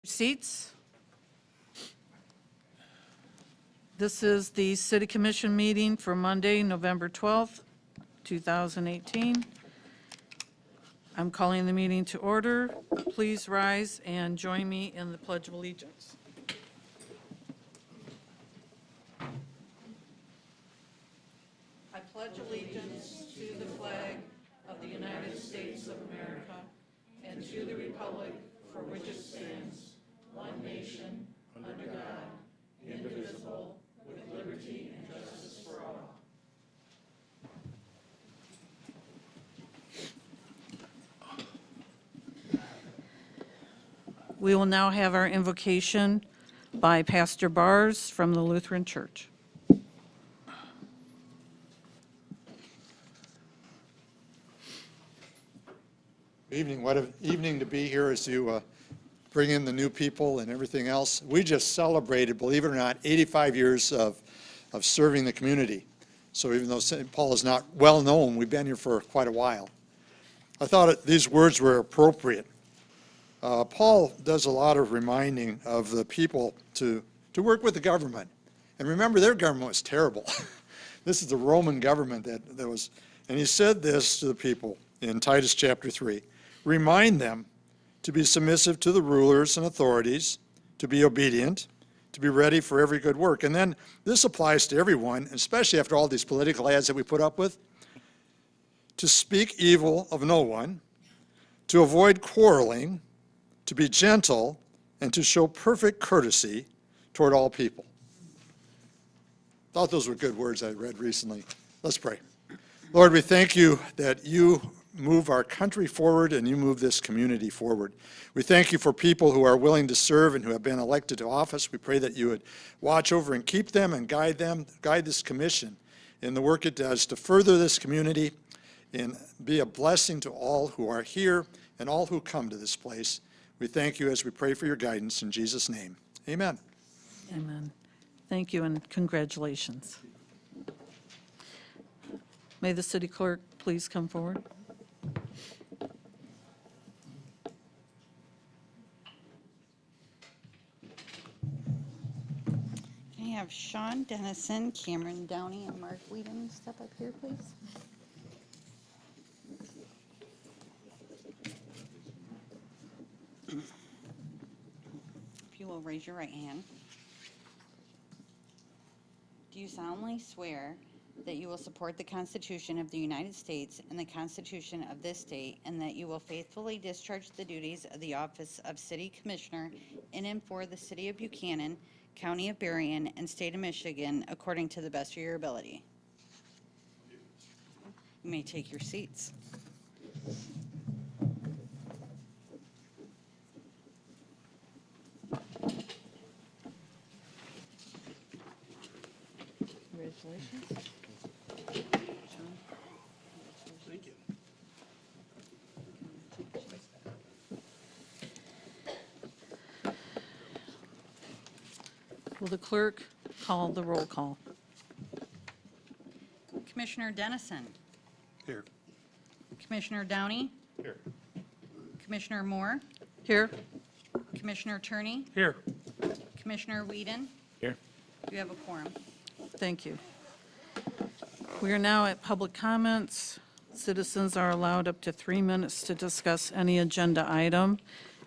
Seats. This is the City Commission meeting for Monday, November 12th, 2018. I'm calling the meeting to order. Please rise and join me in the Pledge of Allegiance. I pledge allegiance to the flag of the United States of America and to the republic for which it stands, one nation, under God, indivisible, with liberty and justice for all. We will now have our invocation by Pastor Bars from the Lutheran Church. Evening. What an evening to be here as you bring in the new people and everything else. We just celebrated, believe it or not, 85 years of serving the community. So even though St. Paul is not well known, we've been here for quite a while. I thought these words were appropriate. Paul does a lot of reminding of the people to work with the government. And remember, their government was terrible. This is the Roman government that was, and he said this to the people in Titus chapter 3. Remind them to be submissive to the rulers and authorities, to be obedient, to be ready for every good work. And then this applies to everyone, especially after all these political ads that we put up with. To speak evil of no one, to avoid quarreling, to be gentle, and to show perfect courtesy toward all people. Thought those were good words I read recently. Let's pray. Lord, we thank you that you move our country forward and you move this community forward. We thank you for people who are willing to serve and who have been elected to office. We pray that you would watch over and keep them, guide this commission in the work it does to further this community and be a blessing to all who are here and all who come to this place. We thank you as we pray for your guidance in Jesus' name. Amen. Amen. Thank you and congratulations. May the city clerk please come forward. Can I have Sean Dennison, Cameron Downey, and Mark Whedon step up here, please? If you will raise your right hand. Do you solemnly swear that you will support the Constitution of the United States and the Constitution of this state, and that you will faithfully discharge the duties of the office of City Commissioner in and for the City of Buchanan, County of Berrien, and State of Michigan, according to the best of your ability? You may take your seats. Congratulations. Thank you. Will the clerk call the roll call? Commissioner Dennison. Here. Commissioner Downey. Here. Commissioner Moore. Here. Commissioner Turney. Here. Commissioner Whedon. Here. You have a quorum. Thank you. We are now at public comments. Citizens are allowed up to 3 minutes to discuss any agenda item.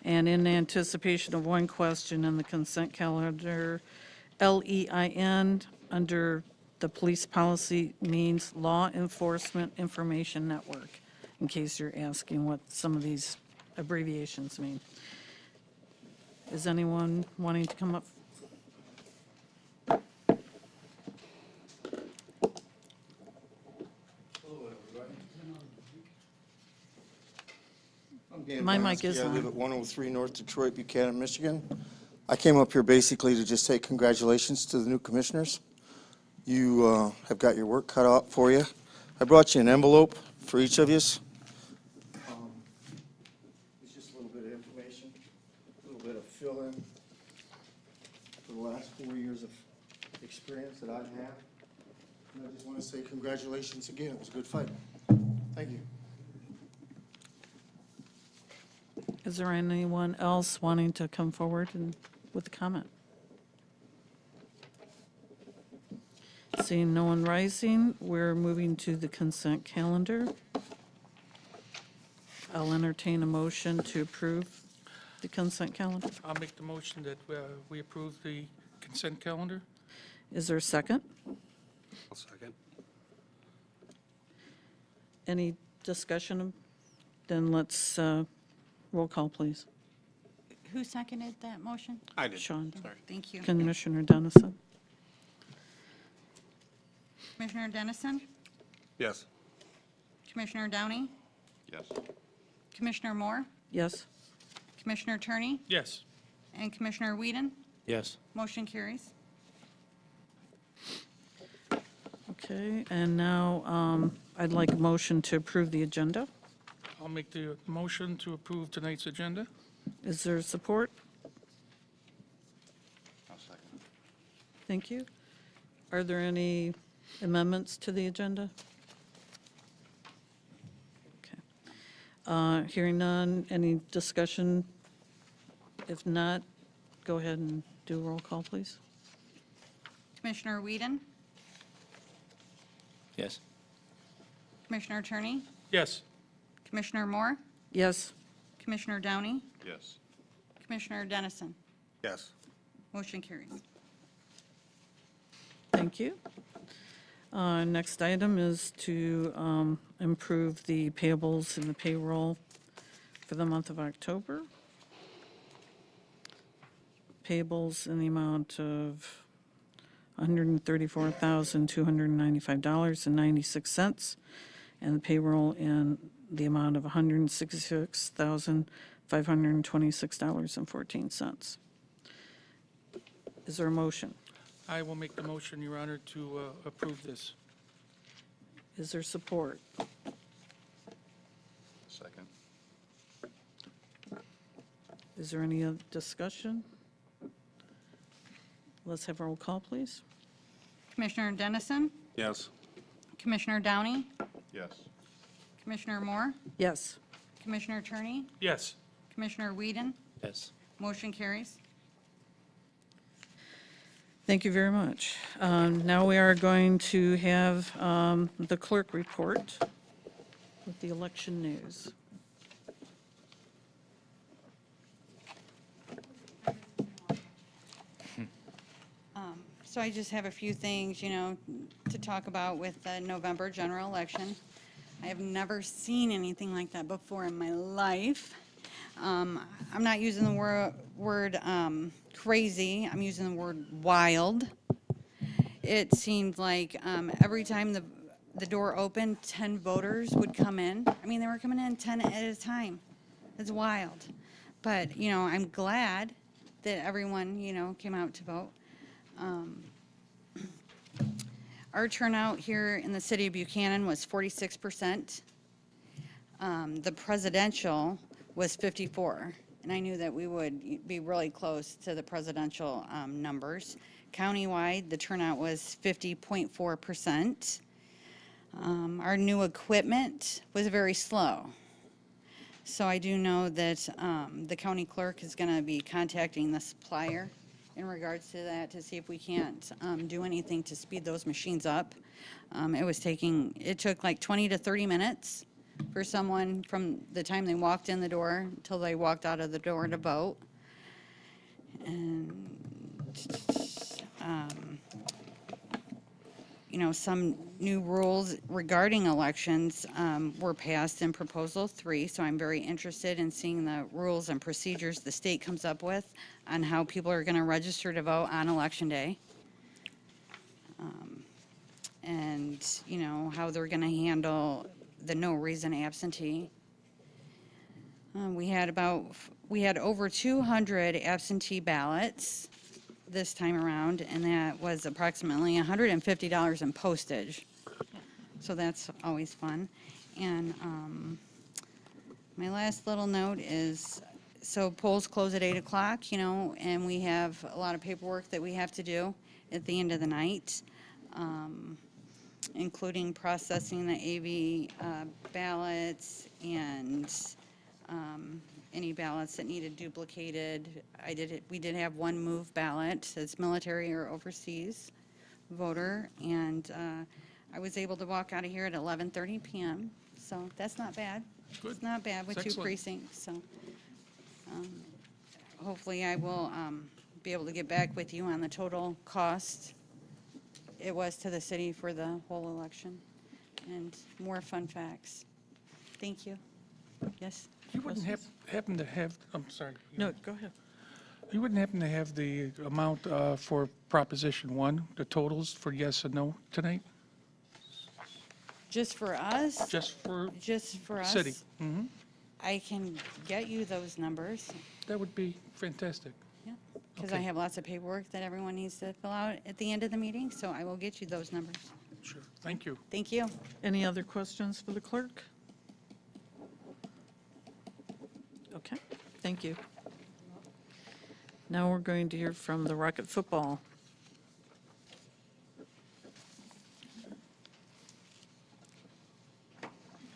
And in anticipation of one question in the consent calendar, LEIN under the police policy means Law Enforcement Information Network, in case you're asking what some of these abbreviations mean. Is anyone wanting to come up? I'm Dan My mic Bonsky. is I live on. at 103 North Detroit, Buchanan, Michigan. I came up here basically to just say congratulations to the new commissioners. You have got your work cut out for you. I brought you an envelope for each of you. It's just a little bit of information, a little bit of fill-in for the last 4 years of experience that I've had. And I just want to say congratulations again. It was a good fight. Thank you. Is there anyone else wanting to come forward and with a comment? Seeing no one rising, we're moving to the consent calendar. I'll entertain a motion to approve the consent calendar. I'll make the motion that we approve the consent calendar. Is there a second? I'll second. Any discussion? Then let's, roll call, please. Who seconded that motion? I did. Sean. Sorry. Thank you. Commissioner Dennison? Commissioner Dennison, Yes. Commissioner Downey, Yes. Commissioner Moore, Yes? Commissioner Turney, Yes. and Commissioner Whedon. Yes. Motion carries. Okay, and now I'd like a motion to approve the agenda. I'll make the motion to approve tonight's agenda. Is there support? I'll second. Thank you. Are there any amendments to the agenda? Okay. Hearing none, any discussion? If not, go ahead and do a roll call, please. Commissioner Whedon, Yes. Commissioner Turney, Yes. Commissioner Moore, Yes? Commissioner Downey, Yes. Commissioner Dennison. Yes. Motion carries. Thank you. Next item is to improve the payables and the payroll for the month of October. Payables in the amount of $134,295.96, and the payroll in the amount of $166,526.14. Is there a motion? I will make the motion, Your Honor, to approve this. Is there support? Second. Is there any other discussion? Let's have a roll call, please. Commissioner Dennison, Yes. Commissioner Downey, Yes. Commissioner Moore, Yes. Commissioner Turney, Yes. Commissioner Whedon. Yes. Motion carries. Thank you very much. Now we are going to have the clerk report with the election news. So I just have a few things, to talk about with the November general election. I have never seen anything like that before in my life. I'm not using the word crazy, I'm using the word wild. It seemed like every time the door opened, 10 voters would come in. I mean, they were coming in 10 at a time. It's wild. But, I'm glad that everyone, came out to vote. Our turnout here in the city of Buchanan was 46%. The presidential was 54%, and I knew that we would be really close to the presidential numbers. Countywide, the turnout was 50.4%. Our new equipment was very slow. So I do know that the county clerk is going to be contacting the supplier in regards to that to see if we can't do anything to speed those machines up. It took like 20 to 30 minutes for someone from the time they walked in the door until they walked out of the door to vote. And, some new rules regarding elections were passed in Proposal 3, so I'm very interested in seeing the rules and procedures the state comes up with on how people are going to register to vote on Election Day. And, how they're going to handle the no reason absentee. We had over 200 absentee ballots this time around, and that was approximately $150 in postage. So that's always fun. And my last little note is, so polls close at 8 o'clock, and we have a lot of paperwork that we have to do at the end of the night, including processing the AV ballots and any ballots that needed duplicated. We did have one move ballot, it's military or overseas voter, and I was able to walk out of here at 11:30 PM, so that's not bad. Good. It's not bad with That's 2 excellent. precincts, so hopefully I will be able to get back with you on the total cost it was to the city for the whole election, and more fun facts. Thank you. Yes? You wouldn't happen to have, I'm sorry. No, go ahead. You wouldn't happen to have the amount for Proposition 1, the totals for yes and no tonight? Just for us? Just for Just for us? city? Mhm. I can get you those numbers, That would be fantastic. yeah, because I Okay. have lots of paperwork that everyone needs to fill out at the end of the meeting, so I will get you those numbers. Sure. Thank you. Thank you. Any other questions for the clerk? Okay, thank you. Now we're going to hear from the Rocket Football.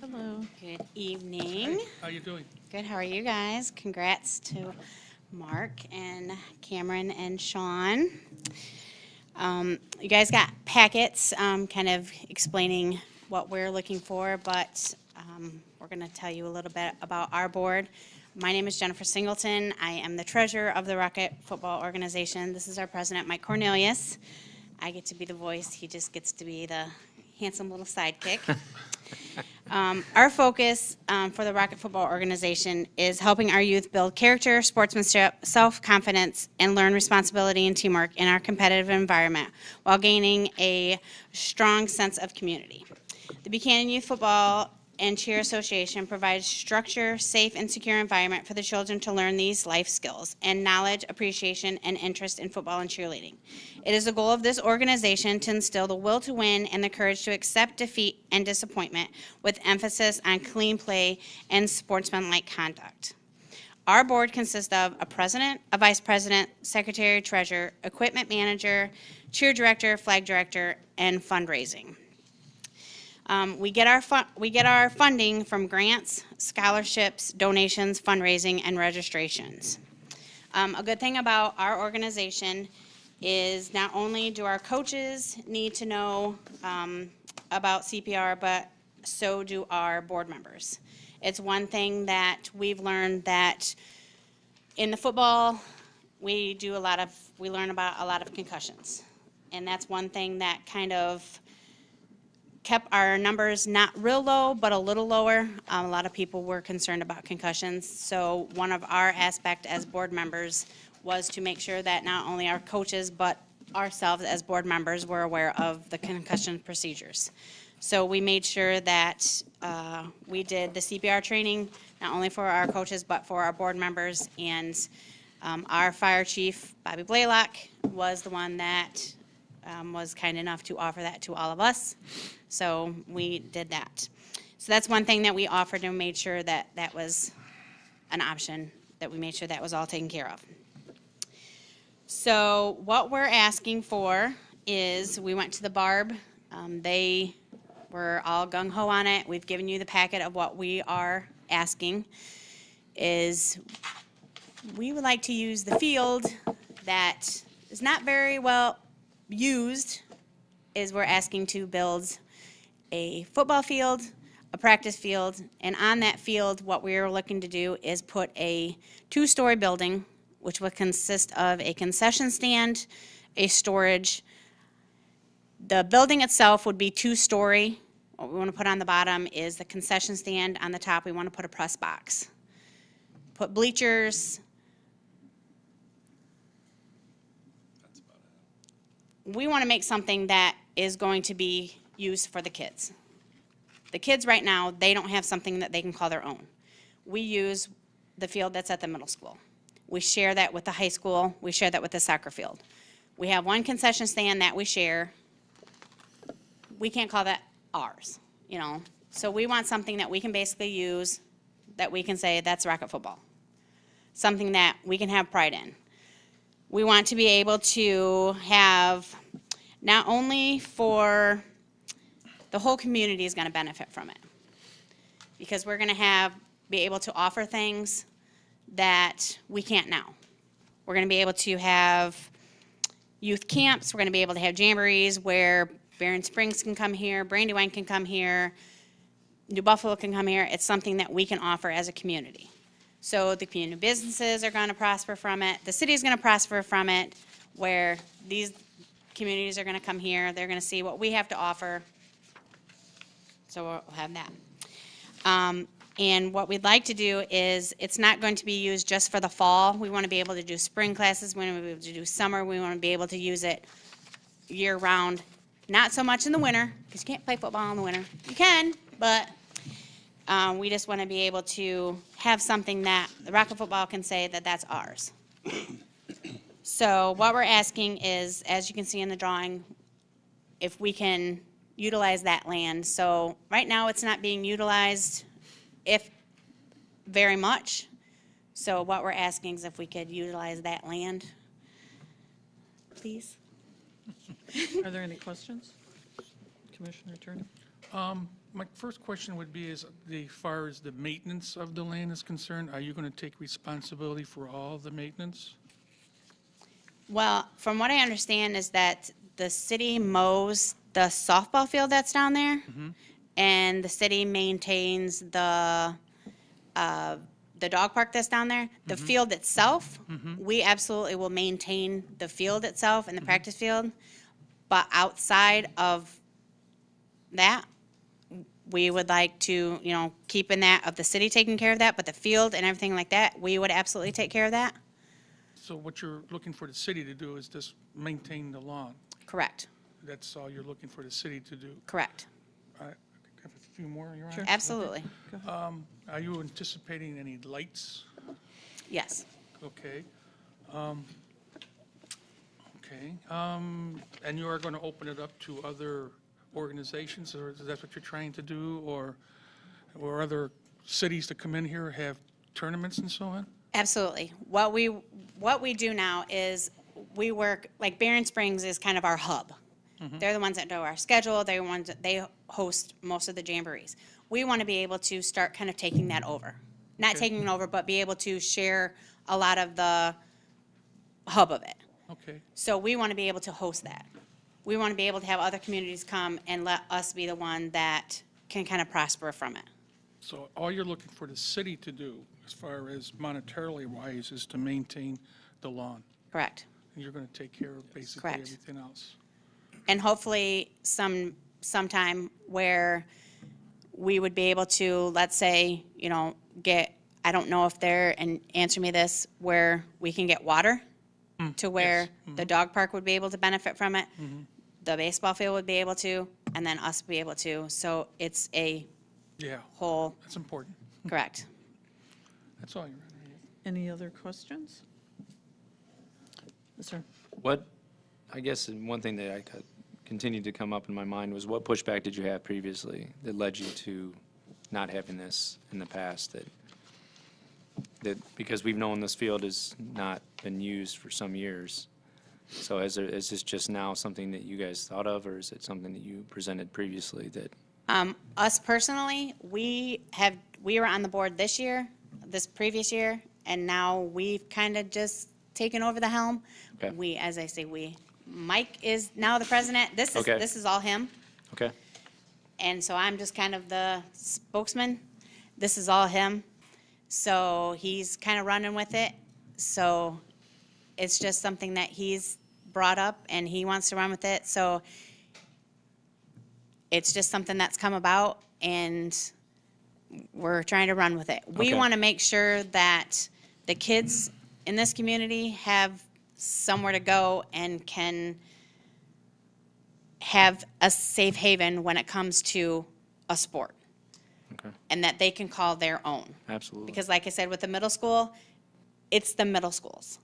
Hello. Good evening. How you doing? Good, how are you guys? Congrats to Mark and Cameron and Sean. You guys got packets kind of explaining what we're looking for, but we're going to tell you a little bit about our board. My name is Jennifer Singleton. I am the treasurer of the Rocket Football Organization. This is our president, Mike Cornelius. I get to be the voice. He just gets to be the handsome little sidekick. Our focus for the Rocket Football Organization is helping our youth build character, sportsmanship, self-confidence, and learn responsibility and teamwork in our competitive environment while gaining a strong sense of community. The Buchanan Youth Football and Cheer Association provides structure, safe, and secure environment for the children to learn these life skills and knowledge, appreciation, and interest in football and cheerleading. It is the goal of this organization to instill the will to win and the courage to accept defeat and disappointment with emphasis on clean play and sportsmanlike conduct. Our board consists of a president, a vice president, secretary, treasurer, equipment manager, cheer director, flag director, and fundraising. We get our funding from grants, scholarships, donations, fundraising, and registrations. A good thing about our organization is not only do our coaches need to know about CPR, but so do our board members. It's one thing that we've learned that in the football, we learn about a lot of concussions. And that's one thing that kind of kept our numbers not real low, but a little lower. A lot of people were concerned about concussions. So one of our aspects as board members was to make sure that not only our coaches, but ourselves as board members were aware of the concussion procedures. So we made sure that we did the CPR training, not only for our coaches, but for our board members. And our fire chief, Bobby Blaylock, was the one that was kind enough to offer that to all of us. So we did that. So that's one thing that we offered and made sure that that was an option, that we made sure that was all taken care of. So what we're asking for is, we went to the Barb. They were all gung-ho on it. We've given you the packet of what we are asking. Is we would like to use the field that is not very well used, is we're asking to build a football field, a practice field, and on that field, what we're looking to do is put a 2-story building, which would consist of a concession stand, a storage. The building itself would be 2-story. What we want to put on the bottom is the concession stand. On the top, we want to put a press box. Put bleachers. We want to make something that is going to be used for the kids. The kids right now, they don't have something that they can call their own. We use the field that's at the middle school. We share that with the high school. We share that with the soccer field. We have one concession stand that we share. We can't call that ours, you know. So we want something that we can basically use, that we can say that's Rocket Football. Something that we can have pride in. We want to be able to have, not only for, the whole community is going to benefit from it. Because we're going to be able to offer things that we can't now. We're going to be able to have youth camps. We're going to be able to have jamborees where Barron Springs can come here, Brandywine can come here, New Buffalo can come here. It's something that we can offer as a community. So the community businesses are going to prosper from it. The city is going to prosper from it, where these communities are going to come here. They're going to see what we have to offer. So we'll have that. And what we'd like to do is, it's not going to be used just for the fall. We want to be able to do spring classes. We want to be able to do summer. We want to be able to use it year-round. Not so much in the winter, because you can't play football in the winter. You can, but we just want to be able to have something that the Rocket Football can say that that's ours. So what we're asking is, as you can see in the drawing, if we can utilize that land. So right now, it's not being utilized if very much. So what we're asking is if we could utilize that land, please. Are there any questions? Commissioner Turner? My first question would be, as far as the maintenance of the land is concerned, are you going to take responsibility for all the maintenance? Well, from what I understand is that the city mows the softball field that's down there, and the city maintains the dog park that's down there. The field itself, we absolutely will maintain the field itself and the practice field, but outside of that, we would like to, keep in that of the city taking care of that, but the field and everything like that, we would absolutely take care of that. So what you're looking for the city to do is just maintain the lawn? Correct, That's all you're looking for the city to do? correct. I have a few more, Your Honor? Sure. Absolutely, Are you anticipating any lights? yes. Okay. And you are going to open it up to other organizations, or is that what you're trying to do, or other cities to come in here, have tournaments and so on? Absolutely. What we do now is we work, like Barron Springs is kind of our hub. They're the ones that know our schedule. They're the ones that they host most of the jamborees. We want to be able to start kind of taking that over. Not Okay. taking it over, but be able to share a lot of the hub of it. Okay, So we want to be able to host that. We want to be able to have other communities come and let us be the one that can kind of prosper from it. so all you're looking for the city to do, as far as monetarily wise, is to maintain the lawn? Correct. And you're going to take care of basically Correct. everything else? And hopefully sometime where we would be able to, let's say, get, I don't know if they're, and answer me this, where we can get water to where yes. the dog park would be able to benefit from it, the baseball field would be able to, and then us be able to. So it's a Yeah, whole, that's important. correct. That's all, Your Honor. Any other questions? Yes, sir. I guess one thing that continued to come up in my mind was, what pushback did you have previously that led you to not having this in the past? That because we've known this field has not been used for some years. So is this just now something that you guys thought of, or is it something that you presented previously that? Us personally, we were on the board this previous year, and now we've kind of just taken over the helm. Okay. As I say, Mike is now the president. Okay. This is all him. Okay. And so I'm just kind of the spokesman. This is all him. So he's kind of running with it. So it's just something that he's brought up and he wants to run with it. So it's just something that's come about and we're trying to run with it. We Okay. want to make sure that the kids in this community have somewhere to go and can have a safe haven when it comes to a sport. Okay. And that they can call their own. Absolutely. Because like I said, with the middle school, it's the middle schools.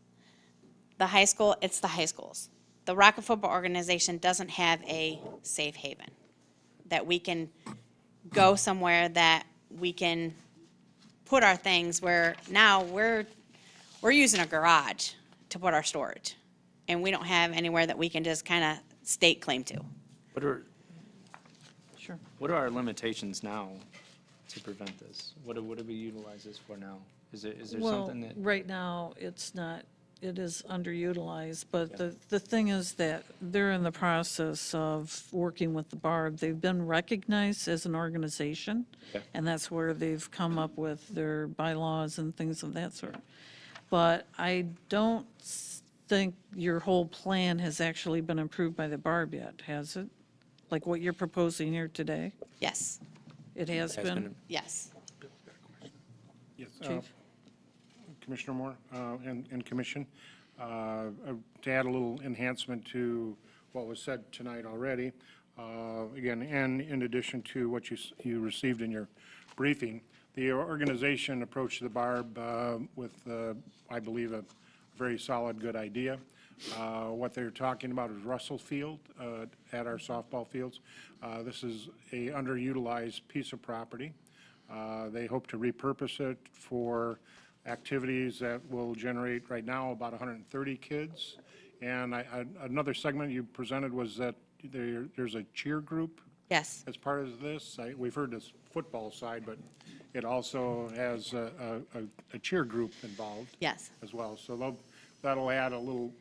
The high school, it's the high schools. The Rocket Football Organization doesn't have a safe haven. That we can go somewhere that we can put our things where now we're using a garage to put our storage. And we don't have anywhere that we can just kind of stake claim to. Sure. What are our limitations now to prevent this? What do we utilize this for now? Is there Well, something that, right now, it's not, it is underutilized, but the thing is that they're in the process of working with the Barb. They've been recognized as an organization, Okay. and that's where they've come up with their bylaws and things of that sort. But I don't think your whole plan has actually been approved by the Barb yet, has it? Like what you're proposing here today? Yes, It has has been? been, yes. Yes, Chief? Commissioner Moore and Commission, to add a little enhancement to what was said tonight already, again, and in addition to what you received in your briefing, the organization approached the Barb with, I believe, a very solid, good idea. What they're talking about is Russell Field at our softball fields. This is a underutilized piece of property. They hope to repurpose it for activities that will generate right now about 130 kids. And another segment you presented was that there's a cheer group Yes, as part of this. We've heard this football side, but it also has a cheer group involved yes. as well. So that'll add a little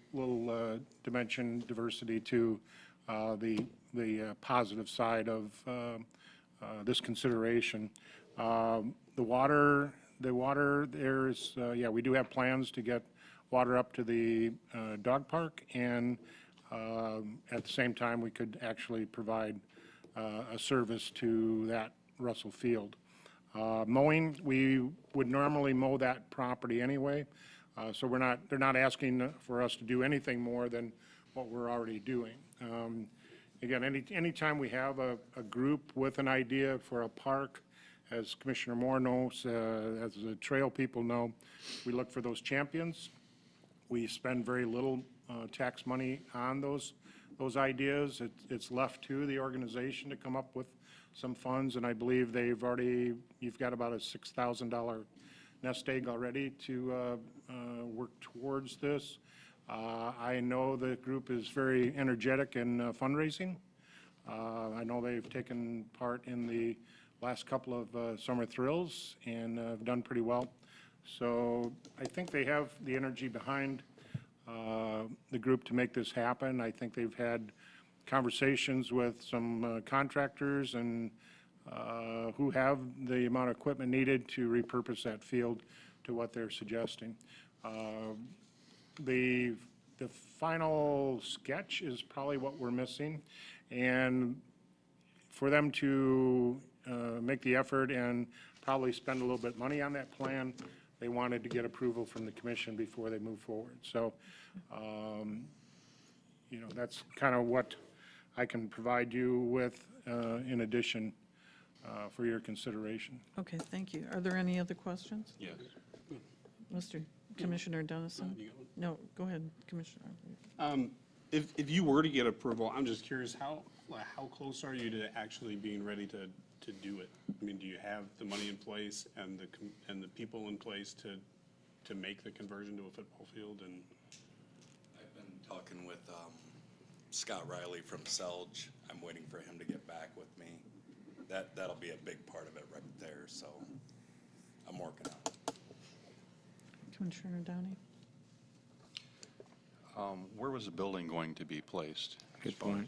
dimension, diversity to the positive side of this consideration. The water there's, yeah, we do have plans to get water up to the dog park, and at the same time, we could actually provide a service to that Russell Field. Mowing, we would normally mow that property anyway, so they're not asking for us to do anything more than what we're already doing. Again, anytime we have a group with an idea for a park, as Commissioner Moore knows, as the trail people know, we look for those champions. We spend very little tax money on those ideas. It's left to the organization to come up with some funds, and I believe you've got about a $6,000 nest egg already to work towards this. I know the group is very energetic in fundraising. I know they've taken part in the last couple of Summer Thrills and have done pretty well. So I think they have the energy behind the group to make this happen. I think they've had conversations with some contractors and who have the amount of equipment needed to repurpose that field to what they're suggesting. The final sketch is probably what we're missing, and for them to make the effort and probably spend a little bit of money on that plan, they wanted to get approval from the commission before they move forward. So, that's kind of what I can provide you with in addition for your consideration. Okay, thank you. Are there any other questions? Yes. Mr. Commissioner Dennison? No, go ahead, Commissioner. If you were to get approval, I'm just curious, how close are you to actually being ready to do it? I mean, do you have the money in place and the people in place to make the conversion to a football field? And I've been talking with Scott Riley from Selge. I'm waiting for him to get back with me. That'll be a big part of it right there, so I'm working on it. Commissioner Downey? Where was the building going to be placed? good point.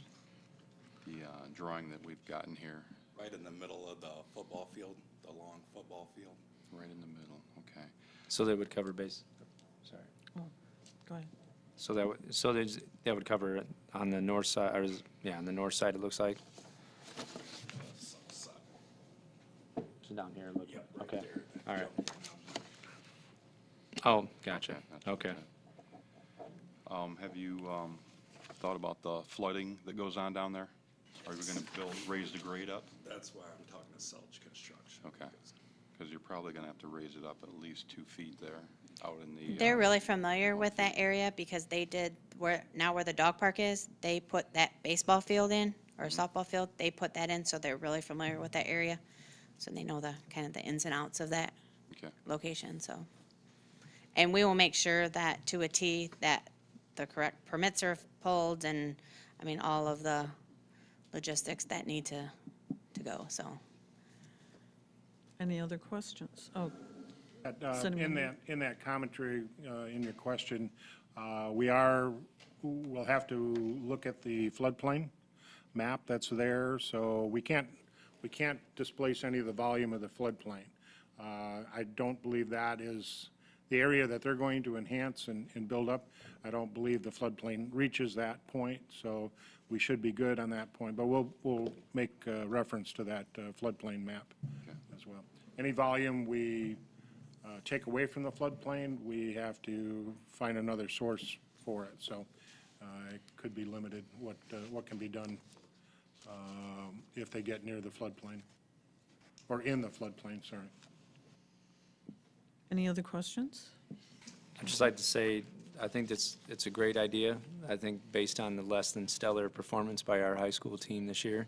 The drawing that we've gotten here, Right in the middle of the football field, the long football field. right in the middle, okay. So they would cover base, sorry. Go ahead. So that would cover it on the north side, on the north side, it looks like. So down here, look, okay, all right. Oh, gotcha, That's okay. Have you thought about the flooding that goes on down there? Are we going to raise the grade up? That's why I'm talking to Selge Construction. Okay. Because you're probably going to have to raise it up at least 2 feet there, out in the. They're really familiar with that area because they did, where the dog park is, they put that baseball field in, or softball field, they put that in, so they're really familiar with that area. So they know the, kind of the ins and outs of that Okay. location, so. And we will make sure that to a T, that the correct permits are pulled and, I mean, all of the logistics that need to go, so. Any other questions? Oh, Senator In that commentary, in your question, we'll have to look at the floodplain map that's there, so we can't displace any of the volume of the floodplain. I don't believe that is the area that they're going to enhance and build up. I don't believe the floodplain reaches that point, so we should be good on that point. But we'll make reference to that floodplain map as well. Any volume we take away from the floodplain, we have to find another source for it. So it could be limited what can be done if they get near the floodplain, or in the floodplain, sorry. Any other questions? I'd just like to say, I think it's a great idea. I think based on the less than stellar performance by our high school team this year,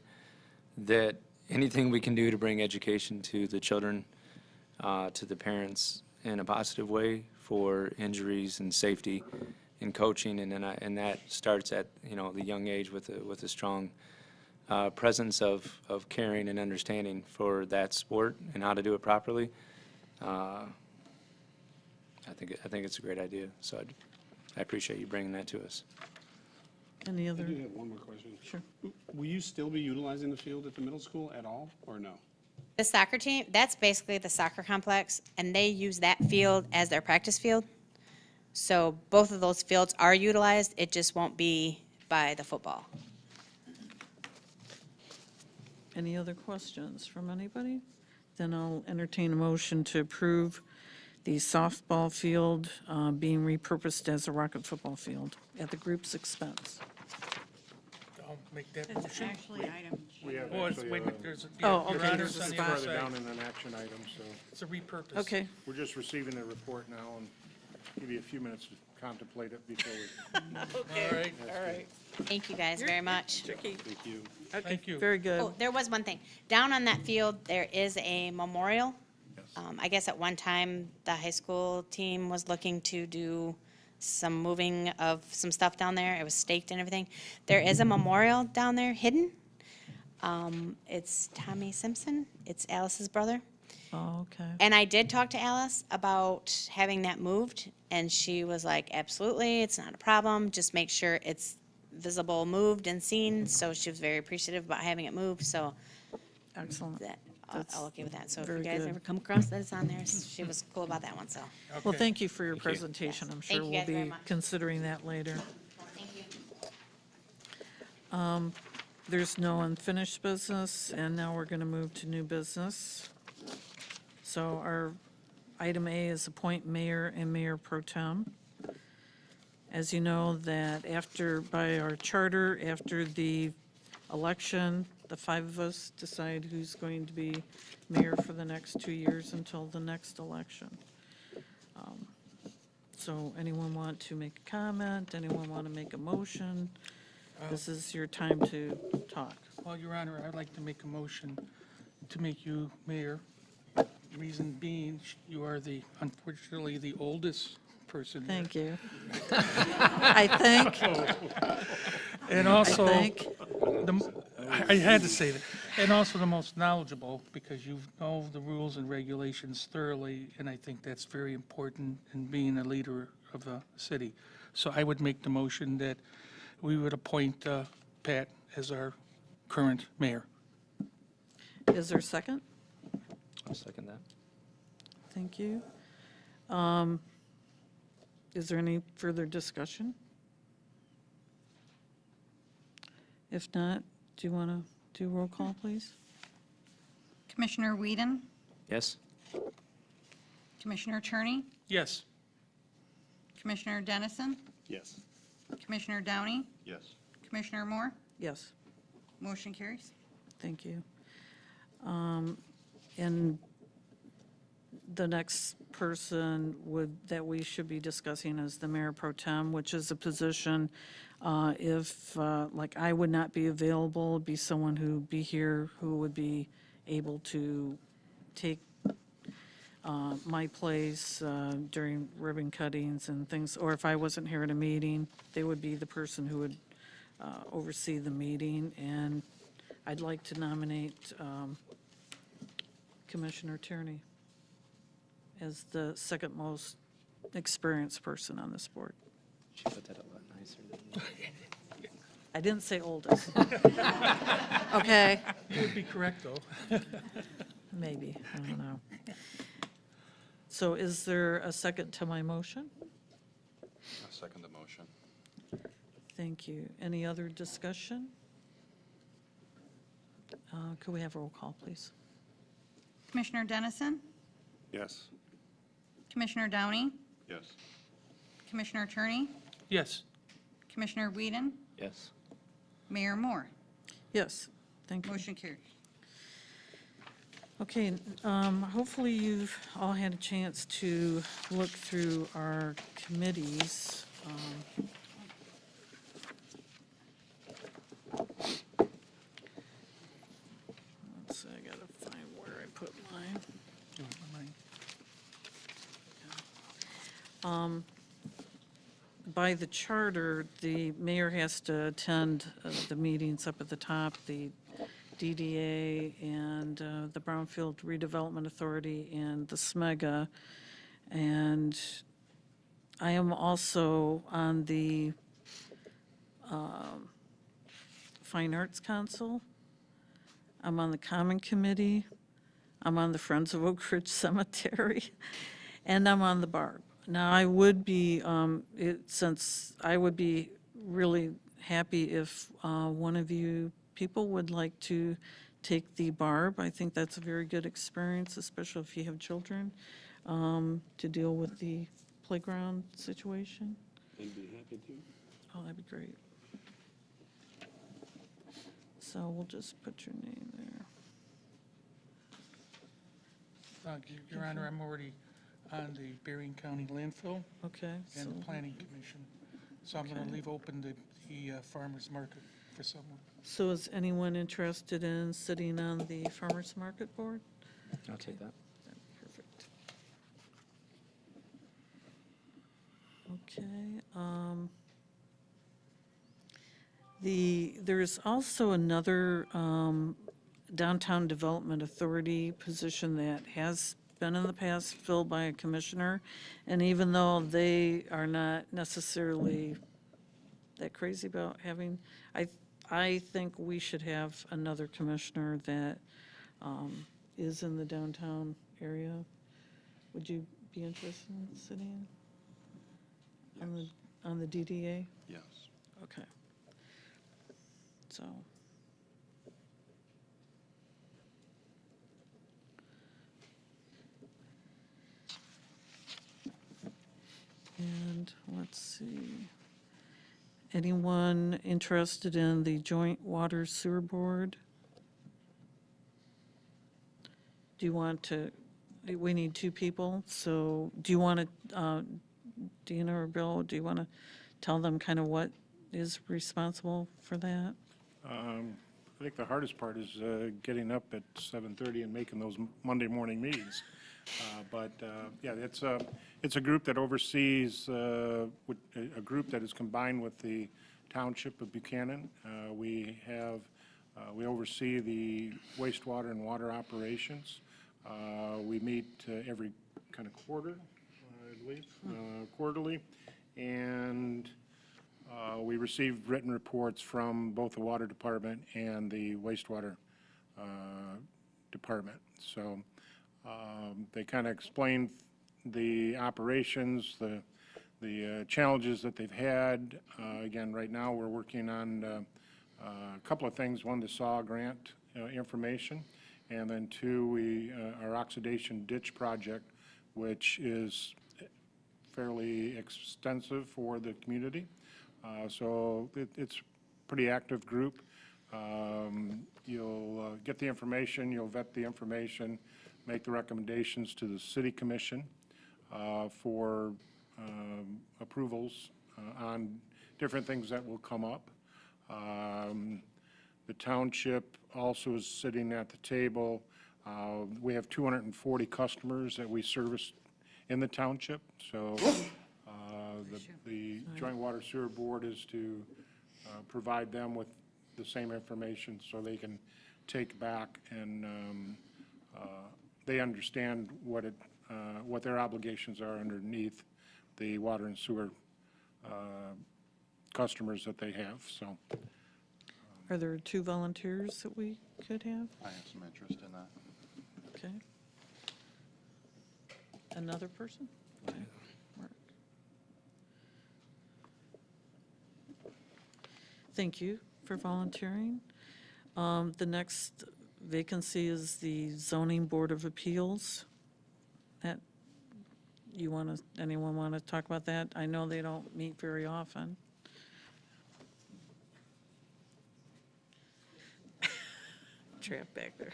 that anything we can do to bring education to the children, to the parents in a positive way for injuries and safety in coaching, and that starts at, the young age with a strong presence of caring and understanding for that sport and how to do it properly. I think it's a great idea, so I appreciate you bringing that to us. Any I other? do have one more question. Sure. Will you still be utilizing the field at the middle school at all, or no? The soccer team, that's basically the soccer complex, and they use that field as their practice field. So both of those fields are utilized, it just won't be by the football. Any other questions from anybody? Then I'll entertain a motion to approve the softball field being repurposed as a Rocket football field at the group's expense. I'll make that motion. Actually, item G. We have Oh, it's, actually, wait a minute, there's a, Oh, Your okay, Honor, there's it's a on the other further side. down in an action item, so It's a repurpose. Okay, we're just receiving the report now, and give you a few minutes to contemplate it before we. All right, Thank you guys very much. Thank you. thank you. very good. Oh, there was one thing. Down on that field, there is a memorial. I guess at one time, the high school team was looking to do some moving of some stuff down there. It was staked and everything. There is a memorial down there hidden. It's Tommy Simpson. It's Alice's brother. Oh, okay. And I did talk to Alice about having that moved, and she was like, absolutely, it's not a problem. Just make sure it's visible, moved, and seen. So she was very appreciative about having it moved, so Excellent. that, That's I'll okay with that. So if very you guys good. ever come across that it's on there, she was cool about that one, so. Well, Okay. thank you for your Thank you. presentation. I'm Thank sure you we'll guys very be much. considering that later. Thank you. There's no unfinished business, and now we're going to move to new business. So our item A is appoint mayor and mayor pro tem. As you know, that by our charter, after the election, the five of us decide who's going to be mayor for the next 2 years until the next election. So anyone want to make a comment? Anyone want to make a motion? This is your time to talk. Well, Your Honor, I'd like to make a motion to make you mayor. Reason being, you are unfortunately, the oldest person here. Thank you. I think, And also, think. I had to say that, and also the most knowledgeable, because you know the rules and regulations thoroughly, and I think that's very important in being a leader of the city. So I would make the motion that we would appoint Pat as our current mayor. Is there a second? I'll second that. Thank you. Is there any further discussion? If not, do you want to do roll call, please? Commissioner Whedon, Yes? Commissioner Turney, Yes. Commissioner Dennison, Yes. Commissioner Downey, Yes. Commissioner Moore, Yes, motion carries. thank you. And the next person that we should be discussing is the mayor pro tem, which is a position, if, like, I would not be available, it'd be someone who'd be here who would be able to take my place during ribbon cuttings and things, or if I wasn't here at a meeting, they would be the person who would oversee the meeting. And I'd like to nominate Commissioner Tierney. as the second most experienced person on this board. She put that a lot nicer. I didn't say oldest. Okay, You would be correct, though. maybe, I don't know. So is there a second to my motion? I second the motion. Thank you. Any other discussion? Could we have a roll call, please? Commissioner Dennison, Yes. Commissioner Downey, Yes. Commissioner Turney, Yes, Commissioner Whedon, Yes. Mayor Moore. Yes, thank you. Motion carries. Okay, hopefully you've all had a chance to look through our committees. Let's see, I gotta find where I put mine. you want mine? By the charter, the mayor has to attend the meetings up at the top, the DDA and the Brownfield Redevelopment Authority and the SMEGA. And I am also on the Fine Arts Council. I'm on the Common Committee. I'm on the Friends of Oak Ridge Cemetery. And I'm on the BARB. Now, I would be, since I would be really happy if one of you people would like to take the BARB. I think that's a very good experience, especially if you have children, to deal with the playground situation. I'd be happy to. Oh, that'd be great. So we'll just put your name there. Your Honor, I'm already on the Berrien County landfill Okay, so, and the planning commission. So I'm going to leave open the farmer's market for someone. so is anyone interested in sitting on the farmer's market board? I'll take that. Perfect. Okay. There's also another Downtown Development Authority position that has been in the past filled by a commissioner, and even though they are not necessarily that crazy about having, I think we should have another commissioner that is in the downtown area. Would you be interested in sitting on the DDA? Yes. Okay. So. And let's see. Anyone interested in the Joint Water Sewer Board? Do you want to, we need two people, so do you want to, Dina or Bill, do you want to tell them kind of what is responsible for that? I think the hardest part is getting up at 7:30 and making those Monday morning meetings. But yeah, it's a group that oversees, a group that is combined with the Township of Buchanan. We oversee the wastewater and water operations. We meet every kind of quarter, I believe, quarterly. And we receive written reports from both the water department and the wastewater department. So they kind of explain the operations, the challenges that they've had. Again, right now, we're working on a couple of things. One, the SAW grant information, and then two, our oxidation ditch project, which is fairly extensive for the community. So it's a pretty active group. You'll get the information, you'll vet the information, make the recommendations to the city commission for approvals on different things that will come up. The township also is sitting at the table. We have 240 customers that we service in the township, so the Joint Water Sewer Board is to provide them with the same information so they can take back and they understand what what their obligations are underneath the water and sewer customers that they have, so. Are there 2 volunteers that we could have? I have some interest in that. Okay. Another person? Okay. Mark. Thank you for volunteering. The next vacancy is the Zoning Board of Appeals. That, anyone want to talk about that? I know they don't meet very often. Trap back there.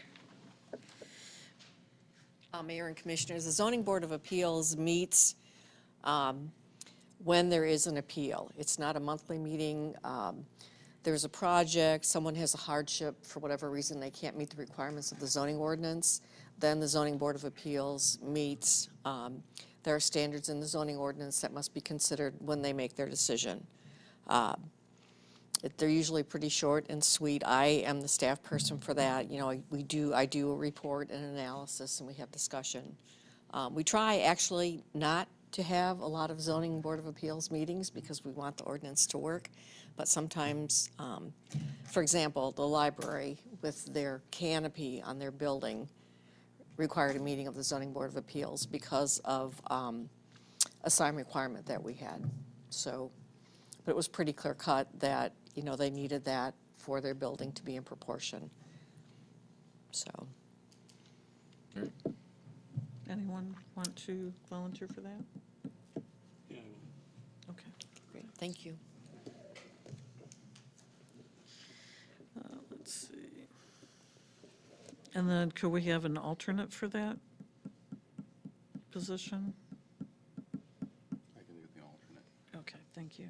Mayor and Commissioners, the Zoning Board of Appeals meets when there is an appeal. It's not a monthly meeting. There's a project, someone has a hardship, for whatever reason, they can't meet the requirements of the zoning ordinance, then the Zoning Board of Appeals meets. There are standards in the zoning ordinance that must be considered when they make their decision. They're usually pretty short and sweet. I am the staff person for that. You know, I do a report and analysis, and we have discussion. We try actually not to have a lot of Zoning Board of Appeals meetings because we want the ordinance to work. But sometimes, for example, the library with their canopy on their building required a meeting of the Zoning Board of Appeals because of a sign requirement that we had. So, but it was pretty clear cut that, you know, they needed that for their building to be in proportion. So. Anyone want to volunteer for that? Yeah. Okay. Great, thank you. Let's see. And then could we have an alternate for that position? I can do the alternate. Okay, thank you.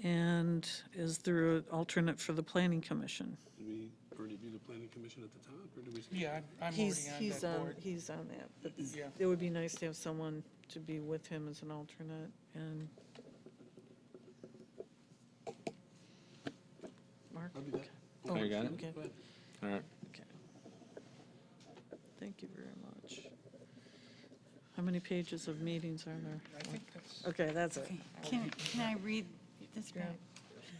And is there an alternate for the Planning Commission? Did we already do the planning commission at the top, or did we? Yeah, I'm He's already on that board. He's on that, but Yeah. it would be nice to have someone to be with him as an alternate, and Mark? I'll do that. Oh, You got it? okay, All right. okay. Thank you very much. How many pages of meetings are there? I think that's, Okay, that's it. Can I read this back?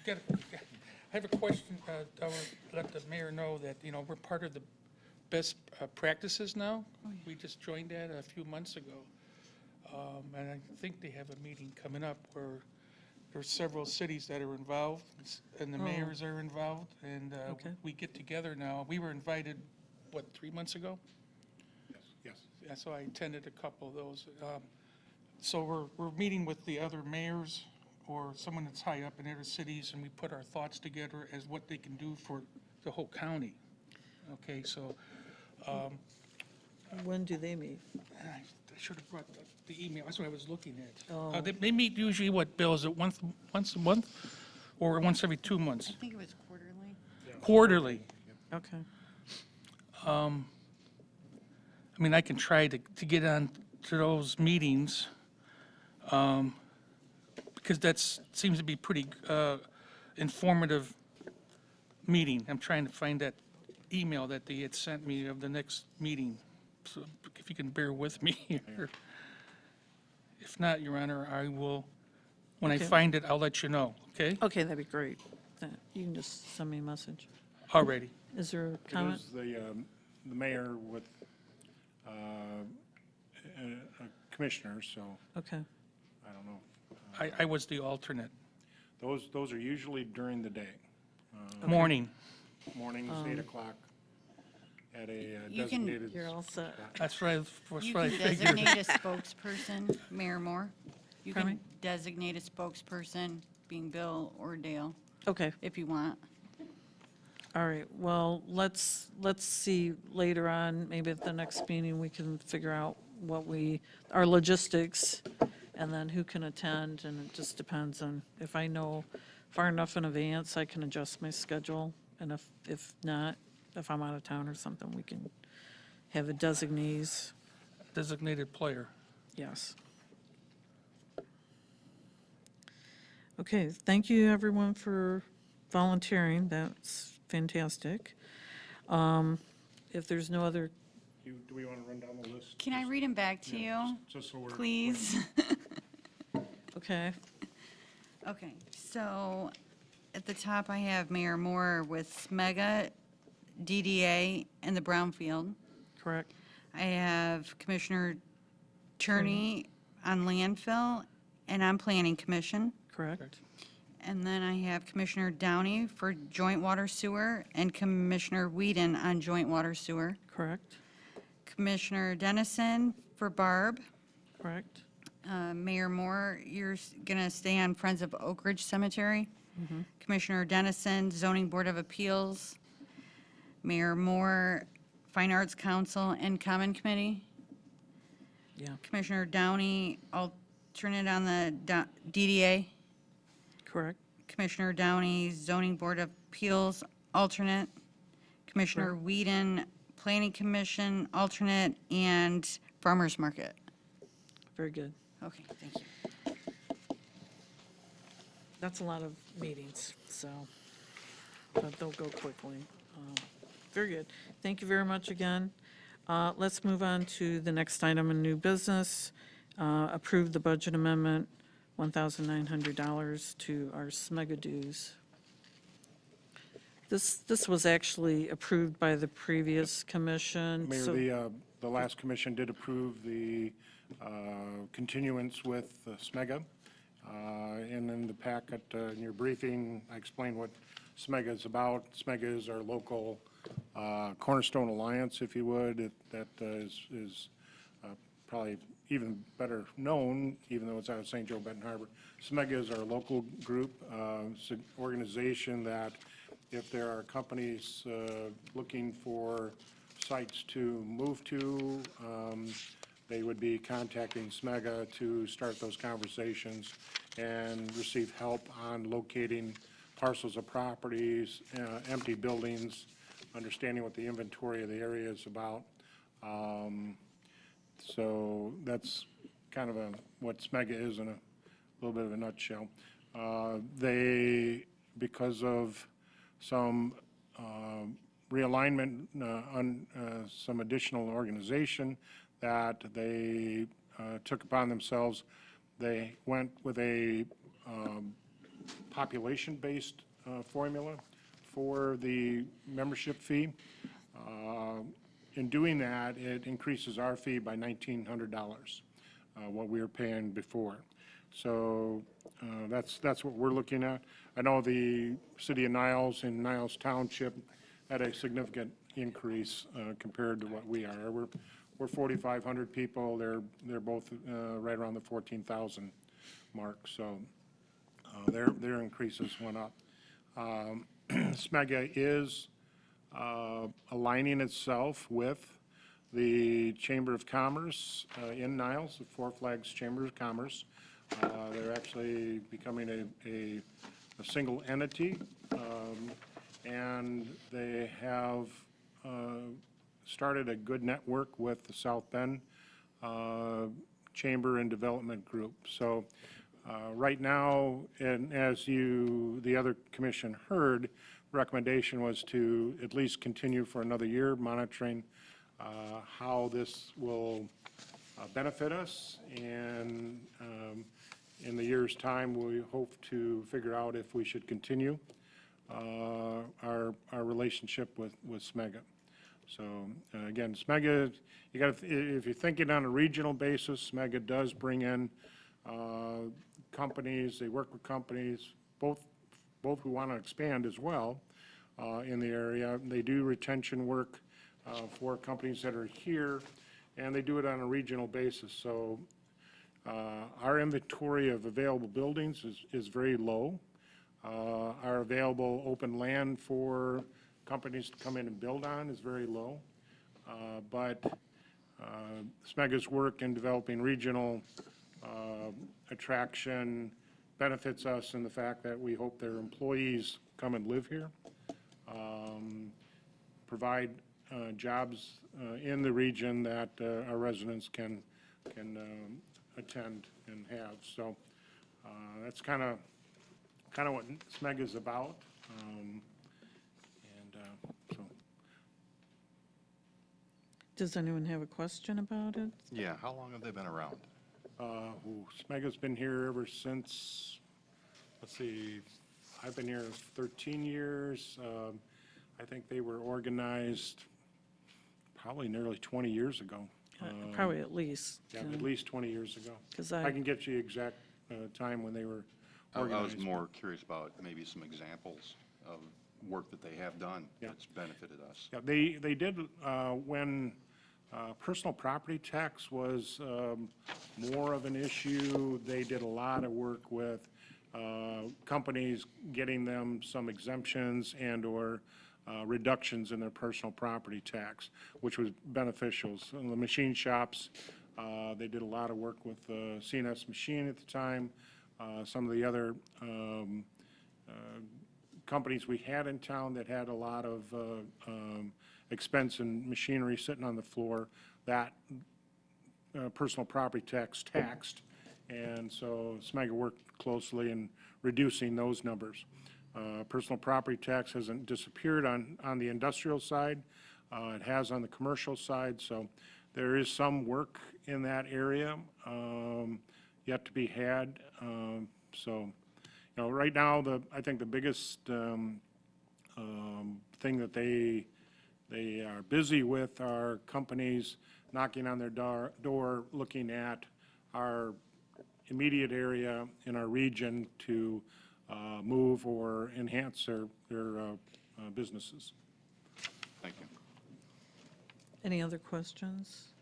got it. I have a question. I want to let the mayor know that, you know, we're part of the best practices now. We just joined that a few months ago. And I think they have a meeting coming up where there's several cities that are involved and the Oh. mayors are involved. And Okay. we get together now. We were invited, what, 3 months ago? Yes. Yeah, so I attended a couple of those. So we're meeting with the other mayors or someone that's high up in other cities, and we put our thoughts together as what they can do for the whole county. Okay, so When do they meet? I should have brought the email, that's what I was looking at. Oh. They meet usually, what, Bill, is it once a month or once every 2 months? I think it was quarterly. Quarterly. Okay. I mean, I can try to get on to those meetings, because that seems to be pretty informative meeting. I'm trying to find that email that they had sent me of the next meeting, so if you can bear with me here. If not, Your Honor, I will, when I Okay. find it, I'll let you know, okay? Okay, that'd be great. You can just send me a message. Already. Is there a It comment? was the mayor with commissioners, so Okay, I don't know. I was the alternate. Those are usually during the day. Morning. Mornings, 8 o'clock at a You can- designated. you're all set. That's what I You can figured. designate a spokesperson, Mayor Moore. You Pardon can designate a spokesperson, being Bill or Dale, Okay, if you want. all right. Well, let's see later on, maybe at the next meeting, we can figure out our logistics, and then who can attend, and it just depends on, if I know far enough in advance, I can adjust my schedule, and if not, if I'm out of town or something, we can have a designees, Designated player. yes. Okay, thank you, everyone, for volunteering. That's fantastic. If there's no other, Do we want to run down the list? Can I read them back to you, Just so we're. please? okay, Okay, so at the top, I have Mayor Moore with Smega, DDA, and the Brownfield. correct, I have Commissioner Turney on landfill and on Planning Commission. correct, And then I have Commissioner Downey for joint water sewer and Commissioner Whedon on joint water sewer. correct, Commissioner Dennison for Barb. correct, Mayor Moore, you're going to stay on Friends of Oak Ridge Cemetery. Commissioner Dennison, Zoning Board of Appeals. Mayor Moore, Fine Arts Council and Common Committee. yeah, Commissioner Downey, alternate on the DDA. correct, Commissioner Downey, Zoning Board of Appeals, alternate. Commissioner Whedon, Planning Commission, alternate, and Farmers Market. very good. Okay, thank you. That's a lot of meetings, so, but they'll go quickly. Very good. Thank you very much again. Let's move on to the next item in new business. Approve the budget amendment, $1,900 to our SMEGA dues. This was actually approved by the previous commission. Mayor, so- the last commission did approve the continuance with SMEGA. And in the packet, in your briefing, I explained what SMEGA is about. SMEGA is our local Cornerstone Alliance, if you would, that is probably even better known, even though it's out of St. Joe Benton Harbor. SMEGA is our local group. It's an organization that if there are companies looking for sites to move to, they would be contacting SMEGA to start those conversations and receive help on locating parcels of properties, empty buildings, understanding what the inventory of the area is about. So that's kind of what SMEGA is in a little bit of a nutshell. They, because of some realignment on some additional organization that they took upon themselves, they went with a population-based formula for the membership fee. In doing that, it increases our fee by $1,900, what we were paying before. So that's what we're looking at. I know the city of Niles and Niles Township had a significant increase compared to what we are. We're 4,500 people. They're both right around the 14,000 mark. So their increases went up. SMEGA is aligning itself with the Chamber of Commerce in Niles, the Four Flags Chamber of Commerce. They're actually becoming a single entity, and they have started a good network with the South Bend Chamber and Development Group. So right now, and as the other commission heard, recommendation was to at least continue for another year, monitoring how this will benefit us. And in the year's time, we hope to figure out if we should continue our relationship with SMEGA. So again, SMEGA, if you're thinking on a regional basis, SMEGA does bring in companies. They work with companies, both who want to expand as well in the area. They do retention work for companies that are here, and they do it on a regional basis. So our inventory of available buildings is very low. Our available open land for companies to come in and build on is very low. But SMEGA's work in developing regional attraction benefits us in the fact that we hope their employees come and live here, provide jobs in the region that our residents can attend and have. So that's kind of what SMEGA is about. So Does anyone have a question about it? Yeah, how long have they been around? Smega's been here ever since, let's see, I've been here 13 years. I think they were organized probably nearly 20 years ago. Probably at least. Yeah, at least 20 years ago. 'Cause I can get you the exact time when they were I was organized. more curious about maybe some examples of work that they have done Yeah. that's benefited us. Yeah, they did, when personal property tax was more of an issue, they did a lot of work with companies, getting them some exemptions and/or reductions in their personal property tax, which was beneficial. So the machine shops, they did a lot of work with CNS Machine at the time. Some of the other companies we had in town that had a lot of expense and machinery sitting on the floor, that personal property tax taxed. And so Smega worked closely in reducing those numbers. Personal property tax hasn't disappeared on the industrial side. It has on the commercial side, so there is some work in that area yet to be had. So, you know, right now, I think the biggest thing that they are busy with are companies knocking on their door, looking at our immediate area in our region to move or enhance their businesses. Thank you. Any other questions?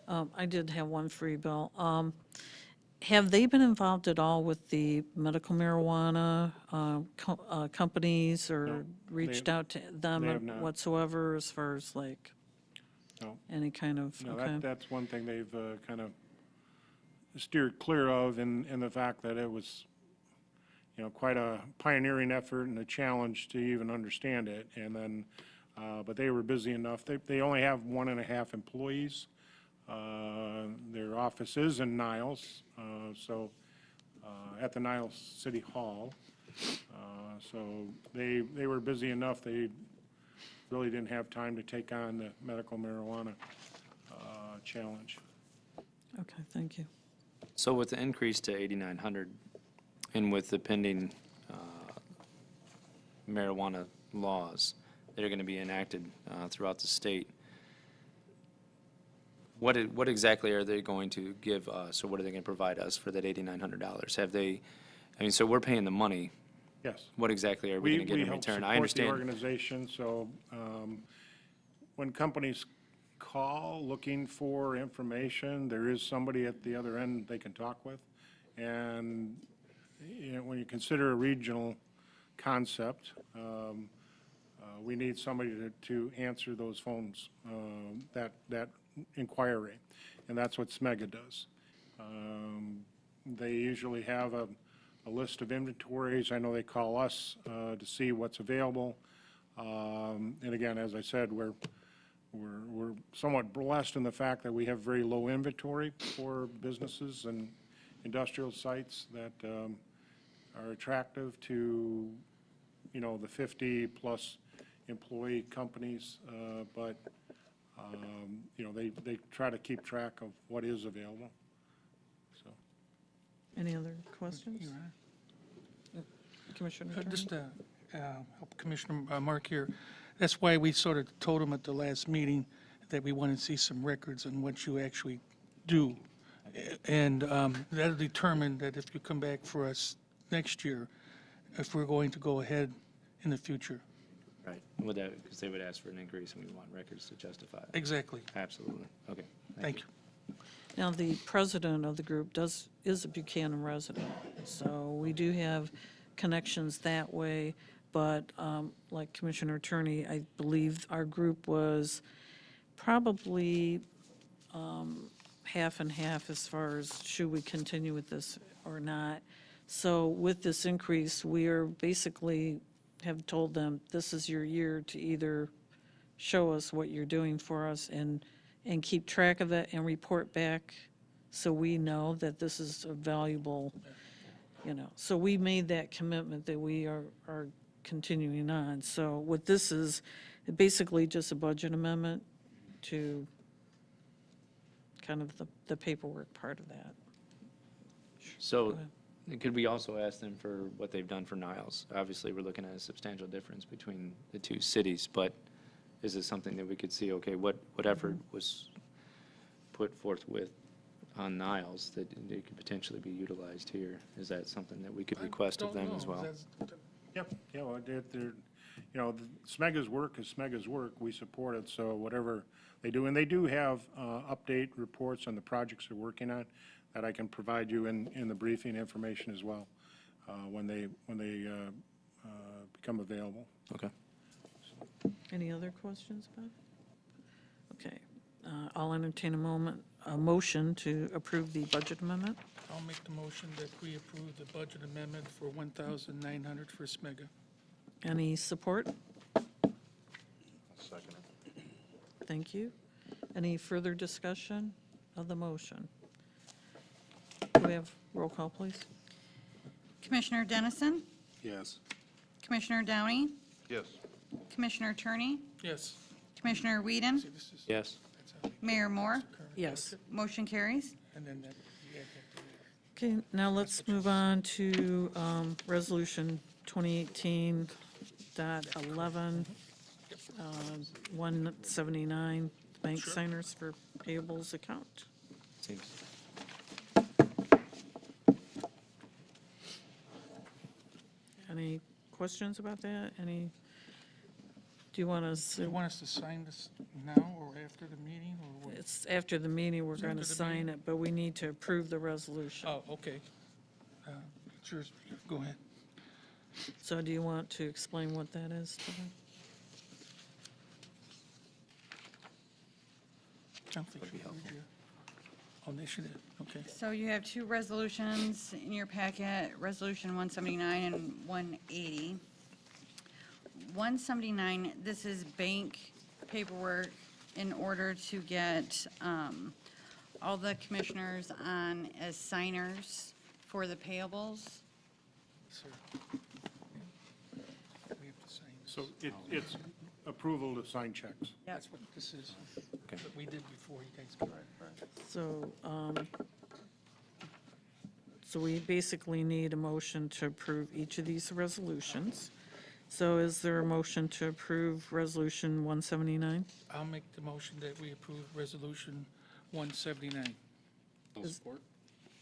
I did have one for you, Bill. Have they been involved at all with the medical marijuana companies or reached out to they have them not. whatsoever as far as like No. any kind of, No, okay? that's one thing they've kind of steered clear of in the fact that it was, you know, quite a pioneering effort and a challenge to even understand it. And then, but they were busy enough. They only have 1.5 employees. Their office is in Niles, so at the Niles City Hall. So they were busy enough, they really didn't have time to take on the medical marijuana challenge. Okay, thank you. So with the increase to 8,900 and with the pending marijuana laws that are going to be enacted throughout the state, what exactly are they going to give us, or what are they going to provide us for that $8,900? Have they, I mean, so we're paying the money. Yes. What exactly are we going to get in return? I We help support the understand. organization, so when companies call looking for information, there is somebody at the other end they can talk with. And, you know, when you consider a regional concept, we need somebody to answer those phones, that inquiry, and that's what Smega does. They usually have a list of inventories. I know they call us to see what's available. And again, as I said, we're somewhat blessed in the fact that we have very low inventory for businesses and industrial sites that are attractive to, you know, the 50-plus employee companies, but you know, they try to keep track of what is available. So, Any other questions? Commissioner Turner? Just to help Commissioner Mark here, that's why we sort of told him at the last meeting that we want to see some records on what you actually do. And that'll determine that if you come back for us next year, if we're going to go ahead in the future. Right. Would that, because they would ask for an increase and we want records to justify it. Exactly. Absolutely. Okay. Thank you. Now, the president of the group is a Buchanan resident, so we do have connections that way. But like Commissioner Turney, I believe our group was probably half and half as far as should we continue with this or not. So with this increase, we are basically have told them, this is your year to either show us what you're doing for us and keep track of it and report back so we know that this is a valuable, you know. So we made that commitment that we are continuing on. So what this is basically just a budget amendment to kind of the paperwork part of that. So could we also ask them for what they've done for Niles? Obviously, we're looking at a substantial difference between the two cities, but is it something that we could see, okay, what effort was put forth with on Niles that it could potentially be utilized here? Is that something that we could request of them as well? Yep, yeah, well, you know, SMEGA's work is SMEGA's work, we support it, so whatever they do, and they do have update reports on the projects they're working on that I can provide you in the briefing information as well, when they become available. Okay. Any other questions, Bob? Okay, I'll entertain a motion to approve the budget amendment. I'll make the motion that we approve the budget amendment for 1,900 for SMEGA. Any support? Second it. Thank you. Any further discussion of the motion? Do we have roll call, please? Commissioner Dennison, Yes. Commissioner Downey, Yes. Commissioner Turney, Yes. Commissioner Whedon, See, this is, Yes. that's how we Mayor Moore, current Yes. budget, motion carries. and then that, you add that to the- Okay, now let's move on to Resolution 2018.11, 179, bank Sure. signers for payables account. Seems. Any questions about that? Any, do you want Do you to, want us to sign this now or after the meeting, or what? it's after the meeting, we're It's going to after the sign meeting? it, but we need to approve the resolution. Oh, okay. It's yours, go ahead. So do you want to explain what that is to them? I don't think you heard your initiative, okay. So you have two resolutions in your packet, Resolution 179 and 180. 179, this is bank paperwork in order to get all the commissioners on as signers for the payables. Sir. We have to sign this. So it's approval to sign checks. That's what this is, that we did before you guys came. So, so we basically need a motion to approve each of these resolutions. So is there a motion to approve Resolution 179? I'll make the motion that we approve Resolution 179. No support?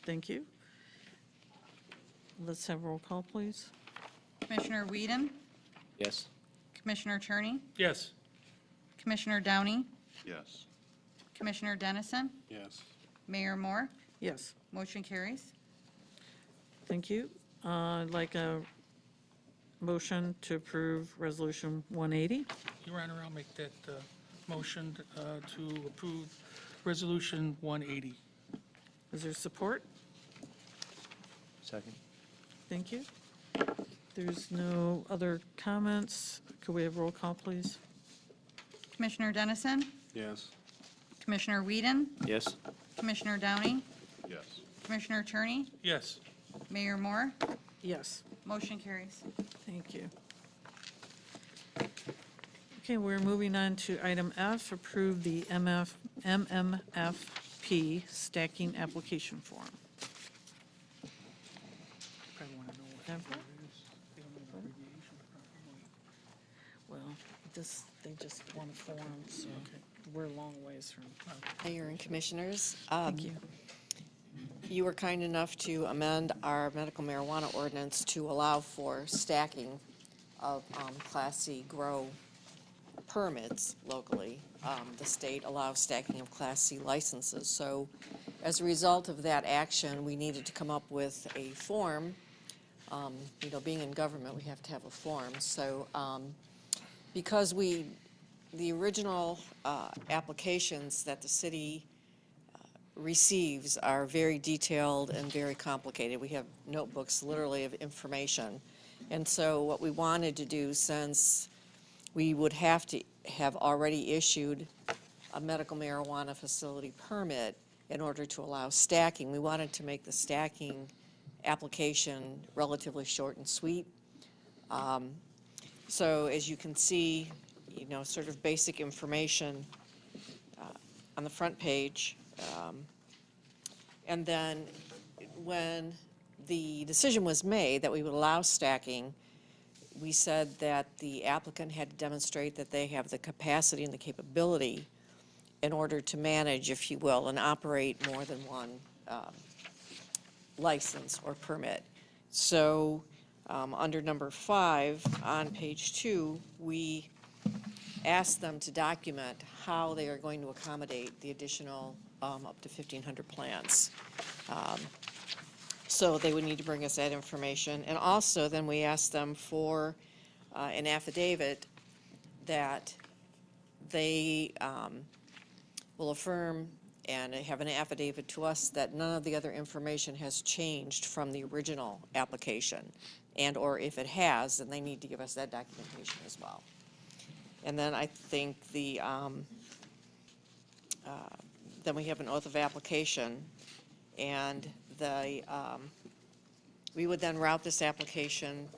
Thank you. Let's have roll call, please. Commissioner Whedon, Yes. Commissioner Turney, Yes. Commissioner Downey, Yes. Commissioner Dennison, Yes. Mayor Moore, Yes, motion carries. thank you. I'd like a motion to approve Resolution 180. Your Honor, I'll make that motion to approve Resolution 180. Is there support? Second. Thank you. There's no other comments. Could we have roll call, please? Commissioner Dennison, Yes. Commissioner Whedon, Yes. Commissioner Downey, Yes. Commissioner Turney, Yes. Mayor Moore, Yes. motion carries. Thank you. Okay, we're moving on to item F, approve the MMFP stacking application form. Probably want to know what Ever? it is. They don't know the abbreviation probably. Well, they just want a form, so we're a long ways from. Mayor and Commissioners. Thank you. You were kind enough to amend our medical marijuana ordinance to allow for stacking of Class C grow permits locally. The state allows stacking of Class C licenses. So as a result of that action, we needed to come up with a form. You know, being in government, we have to have a form. So because the original applications that the city receives are very detailed and very complicated. We have notebooks literally of information. And so what we wanted to do, since we would have to have already issued a medical marijuana facility permit in order to allow stacking, we wanted to make the stacking application relatively short and sweet. So as you can see, you know, sort of basic information on the front page. And then when the decision was made that we would allow stacking, we said that the applicant had to demonstrate that they have the capacity and the capability in order to manage, if you will, and operate more than one license or permit. So under number 5 on page 2, we asked them to document how they are going to accommodate the additional up to 1,500 plants. So they would need to bring us that information. And also, then we asked them for an affidavit that they will affirm and have an affidavit to us that none of the other information has changed from the original application. And/or if it has, then they need to give us that documentation as well. And then I think then we have an oath of application, and we would then route this application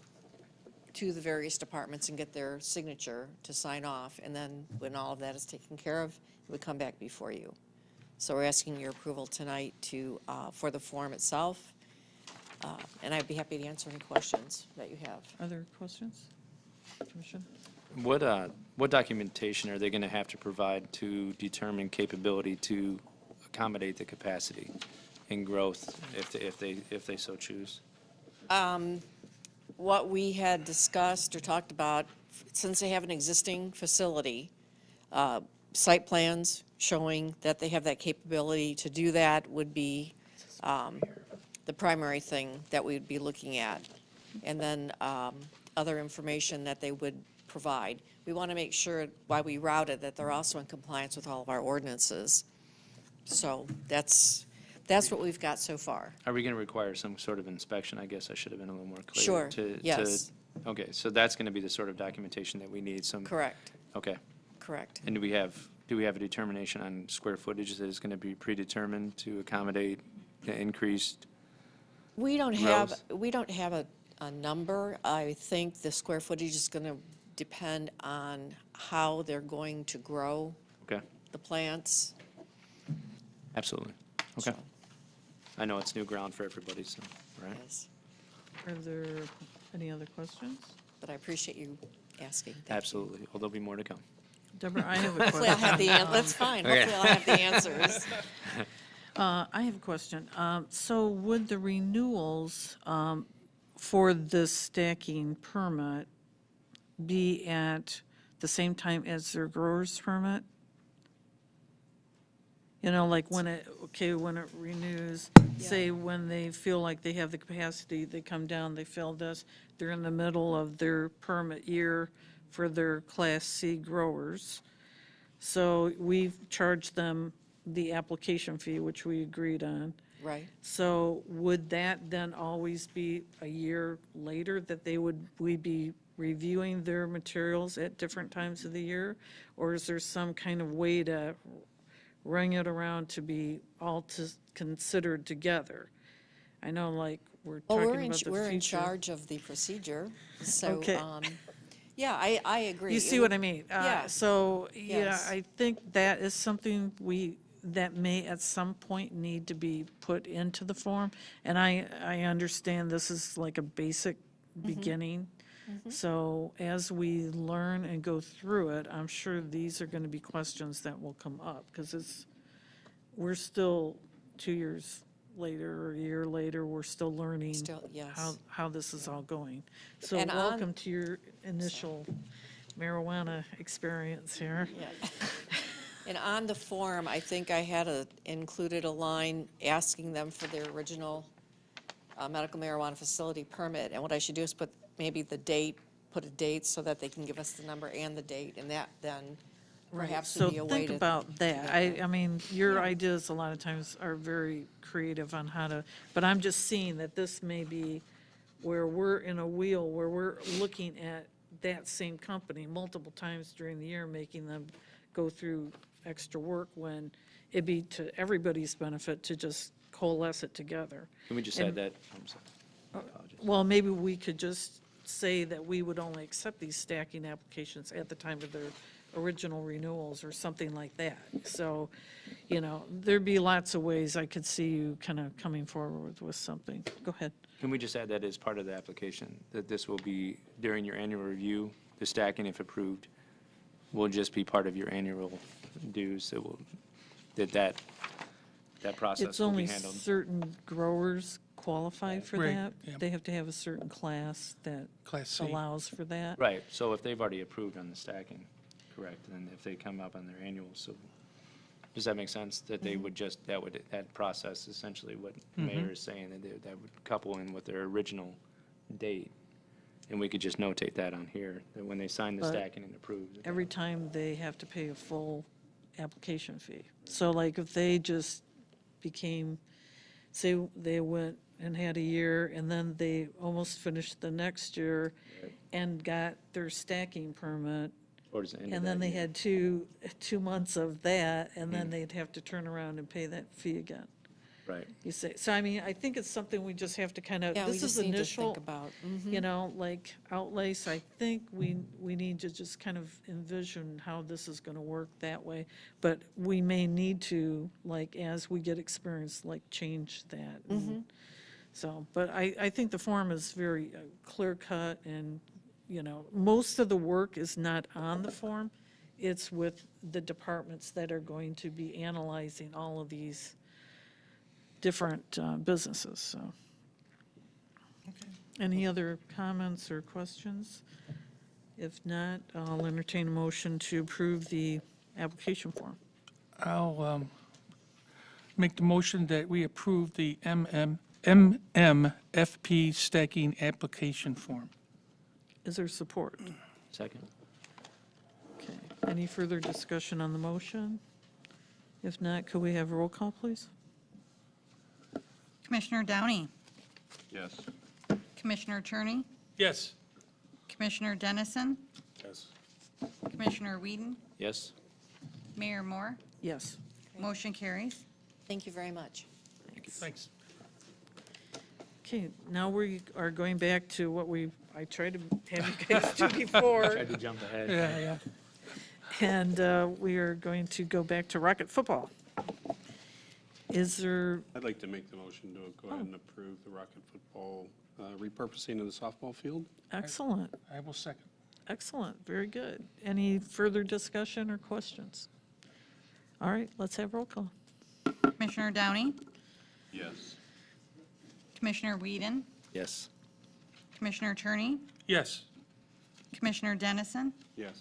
to the various departments and get their signature to sign off, and then when all of that is taken care of, it would come back before you. So we're asking your approval tonight for the form itself, and I'd be happy to answer any questions that you have. Other questions? Commissioner? What documentation are they going to have to provide to determine capability to accommodate the capacity and growth if they so choose? What we had discussed or talked about, since they have an existing facility, site plans showing that they have that capability to do that would be the primary thing that we would be looking at. And then other information that they would provide. We want to make sure, while we route it, that they're also in compliance with all of our ordinances. So that's what we've got so far. Are we going to require some sort of inspection? I guess I should have been a little more clear. Sure, yes. Okay, so that's going to be the sort of documentation that we need, Correct, Okay. correct. And do we have a determination on square footage that is going to be predetermined to accommodate the increased? We don't Growth. have a number. I think the square footage is going to depend on how they're going to grow Okay, the plants. absolutely. Okay. So, I know it's new ground for everybody, so, right? yes. Are there any other questions? But I appreciate you asking. Thank you. Absolutely. Well, there'll be more to come. Deborah, I have a Hopefully I'll have question. that's fine. Okay. Hopefully I'll have the answers. I have a question. So would the renewals for this stacking permit be at the same time as their grower's permit? You know, like when it renews, say when they feel like they have the capacity, they come down, they fill this, they're in the middle of their permit year for their Class C growers. So we've charged them the application fee, which we agreed on. Right. So would that then always be a year later that we'd be reviewing their materials at different times of the year? Or is there some kind of way to ring it around to be all considered together? I know, like, we're Well, talking about the future. we're in charge of the procedure, so, Okay. yeah, I agree. You It see would- what I mean? Yeah. So, yeah, Yes. I think that is something that may at some point need to be put into the form. And I understand this is like a basic beginning. So as we learn and go through it, I'm sure these are going to be questions that will come up, because we're still 2 years later or a year later, we're still learning Still, yes. how this is all going. So And on- welcome to your initial marijuana experience here. Yeah. And on the form, I think I had included a line asking them for their original medical marijuana facility permit. And what I should do is put a date so that they can give us the number and the date, and that then perhaps would be a way to. So think about that. I mean, your ideas a lot of times are very creative on how to, but I'm just seeing that this may be where we're in a wheel, where we're looking at that same company multiple times during the year, making them go through extra work when it'd be to everybody's benefit to just coalesce it together. Can we just And- add that? I'm sorry. Well, maybe we could just say that we would only accept these stacking applications at the time of their original renewals or something like that. So, you know, there'd be lots of ways I could see you kind of coming forward with something. Go ahead. Can we just add that as part of the application, that this will be during your annual review, the stacking, if approved, will just be part of your annual dues, that process It's will be only handled? certain growers qualify for Right, that. yeah. They have to have a certain class that Class C. allows for that. Right, so if they've already approved on the stacking, correct, and if they come up on their annual, so, does that make sense? That they would just, that process, essentially what the mayor is saying, that would couple in with their original date, and we could just notate that on here, that when they sign the But stacking and approve. that- Every time they have to pay a full application fee. So like if they just became, say they went and had a year and then they almost finished the next year and got their stacking permit, Towards the end of and then that they year. had 2 months of that, and then they'd have to turn around and pay that fee again. Right. You say, so I mean, I think it's something we just have to kind of, Yeah, we this is just need to initial, think about. you know, like outlays, I think we need to just kind of envision how this is gonna work that way. But we may need to, like, as we get experience, like, change that. And so, but I think the form is very clear cut and, you know, most of the work is not on the form. It's with the departments that are going to be analyzing all of these different businesses, so. Any other comments or questions? If not, I'll entertain a motion to approve the application form. I'll make the motion that we approve the MMFP stacking application form. Is there support? Second? Okay. Any further discussion on the motion? If not, could we have a roll call, please? Commissioner Downey, Yes. Commissioner Turney, Yes. Commissioner Dennison, Yes. Commissioner Whedon, Yes? Mayor Moore. Yes. Motion carries. Thank you very much. Thanks. Okay, now we are going back to what I tried to have you guys do before. Tried to jump ahead. Yeah, yeah. And we are going to go back to Rocket football. Is there, I'd like to make the motion to go ahead and approve the Rocket football repurposing of the softball field. excellent, I will second. excellent, very good. Any further discussion or questions? All right, let's have roll call. Commissioner Downey, Yes. Commissioner Whedon, Yes. Commissioner Turney, Yes. Commissioner Dennison, Yes.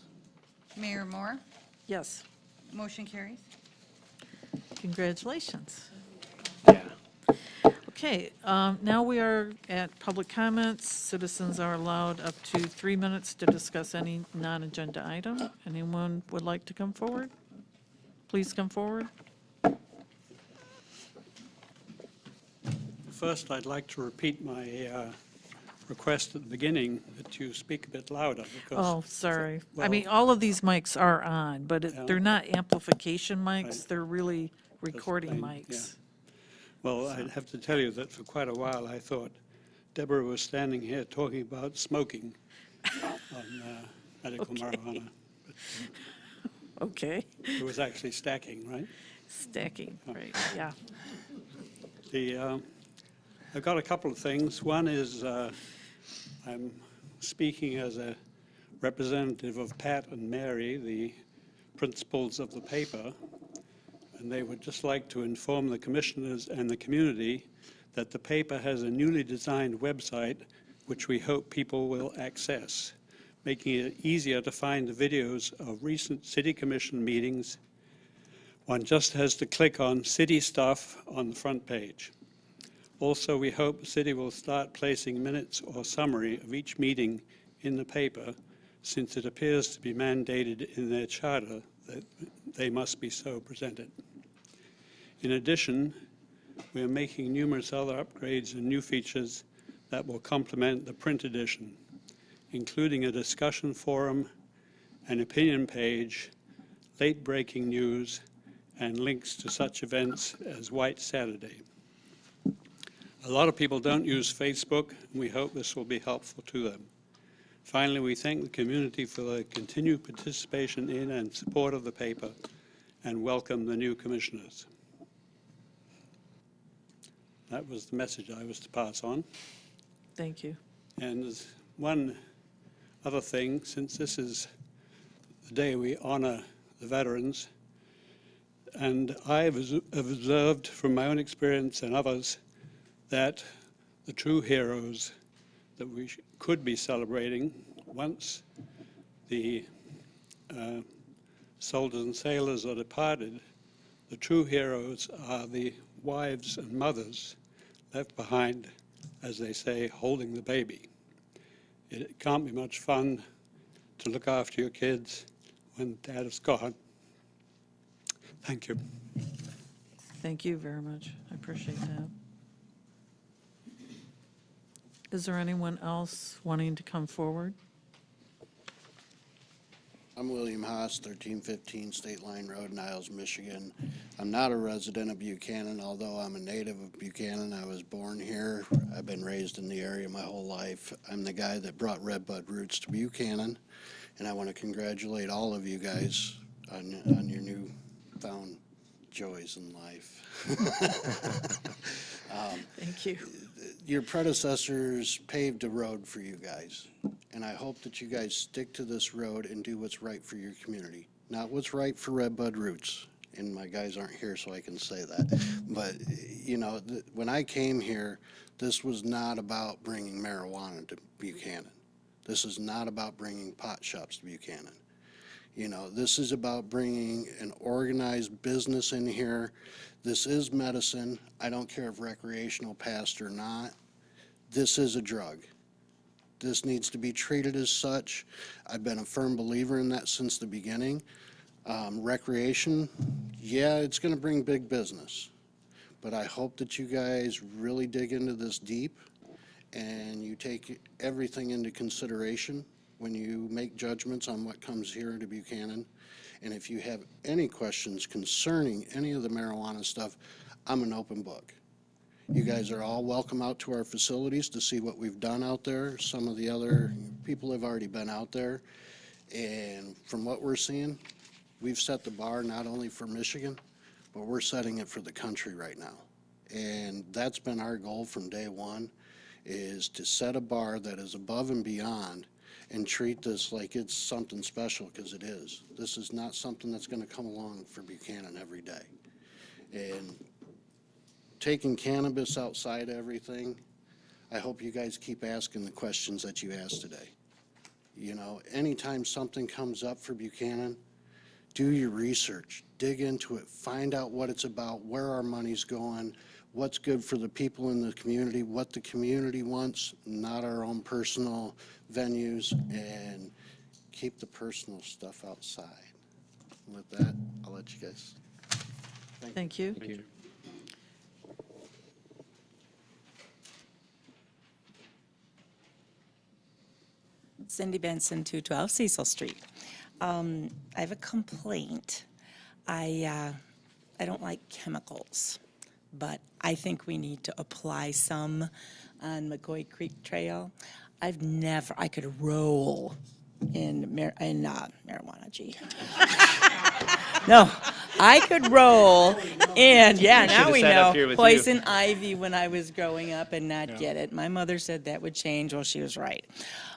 Mayor Moore. Yes, Motion carries. congratulations. Yeah. Okay, now we are at public comments. Citizens are allowed up to 3 minutes to discuss any non-agenda item. Anyone would like to come forward? Please come forward. First, I'd like to repeat my request at the beginning that you speak a bit louder because. Oh, sorry. I well, mean, all of these mics are on, but Yeah. they're not amplification mics, Right. they're really recording fine, yeah. mics. Well, I'd have to tell you that for quite a while, I thought Deborah was standing here talking about smoking on medical marijuana. Okay, It was actually stacking, right? stacking, right, yeah. I've got a couple of things. One is I'm speaking as a representative of Pat and Mary, the principals of the paper, and they would just like to inform the commissioners and the community that the paper has a newly designed website which we hope people will access, making it easier to find the videos of recent city commission meetings. One just has to click on City Stuff on the front page. Also, we hope the city will start placing minutes or summary of each meeting in the paper, since it appears to be mandated in their charter that they must be so presented. In addition, we are making numerous other upgrades and new features that will complement the print edition, including a discussion forum, an opinion page, late-breaking news, and links to such events as White Saturday. A lot of people don't use Facebook, and we hope this will be helpful to them. Finally, we thank the community for their continued participation in and support of the paper and welcome the new commissioners. That was the message I was to pass on. Thank you. And there's one other thing, since this is the day we honor the veterans, and I've observed from my own experience and others that the true heroes that we could be celebrating once the soldiers and sailors are departed, the true heroes are the wives and mothers left behind, as they say, holding the baby. It can't be much fun to look after your kids when dad is gone. Thank you. Thank you very much. I appreciate that. Is there anyone else wanting to come forward? I'm William Haas, 1315 State Line Road, Niles, Michigan. I'm not a resident of Buchanan, although I'm a native of Buchanan. I was born here. I've been raised in the area my whole life. I'm the guy that brought Redbud Roots to Buchanan, and I want to congratulate all of you guys on your newfound joys in life. Thank you. Your predecessors paved a road for you guys, and I hope that you guys stick to this road and do what's right for your community, not what's right for Redbud Roots. And my guys aren't here, so I can say that. But, you know, when I came here, this was not about bringing marijuana to Buchanan. This is not about bringing pot shops to Buchanan. You know, this is about bringing an organized business in here. This is medicine. I don't care if recreational passed or not. This is a drug. This needs to be treated as such. I've been a firm believer in that since the beginning. Recreation, yeah, it's going to bring big business. But I hope that you guys really dig into this deep and you take everything into consideration when you make judgments on what comes here to Buchanan. And if you have any questions concerning any of the marijuana stuff, I'm an open book. You guys are all welcome out to our facilities to see what we've done out there. Some of the other people have already been out there. And from what we're seeing, we've set the bar not only for Michigan, but we're setting it for the country right now. And that's been our goal from day one, is to set a bar that is above and beyond and treat this like it's something special, because it is. This is not something that's going to come along for Buchanan every day. And taking cannabis outside everything, I hope you guys keep asking the questions that you asked today. You know, anytime something comes up for Buchanan, do your research, dig into it, find out what it's about, where our money's going, what's good for the people in the community, what the community wants, not our own personal venues, and keep the personal stuff outside. With that, I'll let you guys. Thank you. Thank you. Cindy Benson, 212 Cecil Street. I have a complaint. I don't like chemicals, but I think we need to apply some on McCoy Creek Trail. I could roll in marijuana, gee. No, I could roll in, yeah, now we sat up here know, with poison ivy when I was growing up and not get it. My mother said that would change, well, she was right.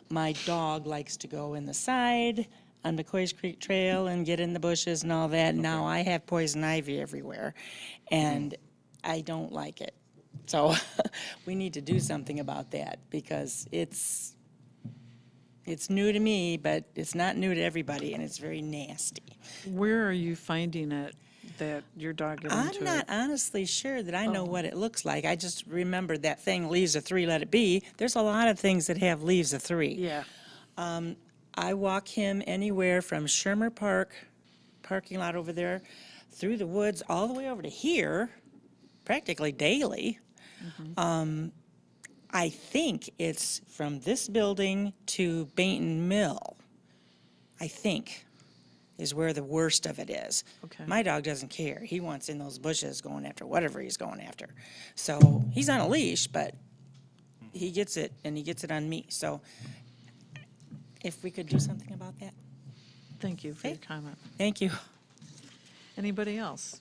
My dog likes to go in the side on McCoy's Creek Trail and get in the bushes and all that. Now I have poison ivy everywhere, and I don't like it. So we need to do something about that, because it's new to me, but it's not new to everybody, and it's very nasty. Where are you finding it, that your dog got into I'm it? not honestly sure that I know what it looks like. I just remember that thing, leaves of 3, let it be. There's a lot of things that have leaves of 3. Yeah. I walk him anywhere from Shermer Park, parking lot over there, through the woods, all the way over to here, practically daily. I think it's from this building to Bainton Mill, I think, is where the worst of it is. Okay. My dog doesn't care. He wants in those bushes going after whatever he's going after. So he's on a leash, but he gets it, and he gets it on me. So if we could do something about that. Thank you for your Okay. comment. Thank you. Anybody else?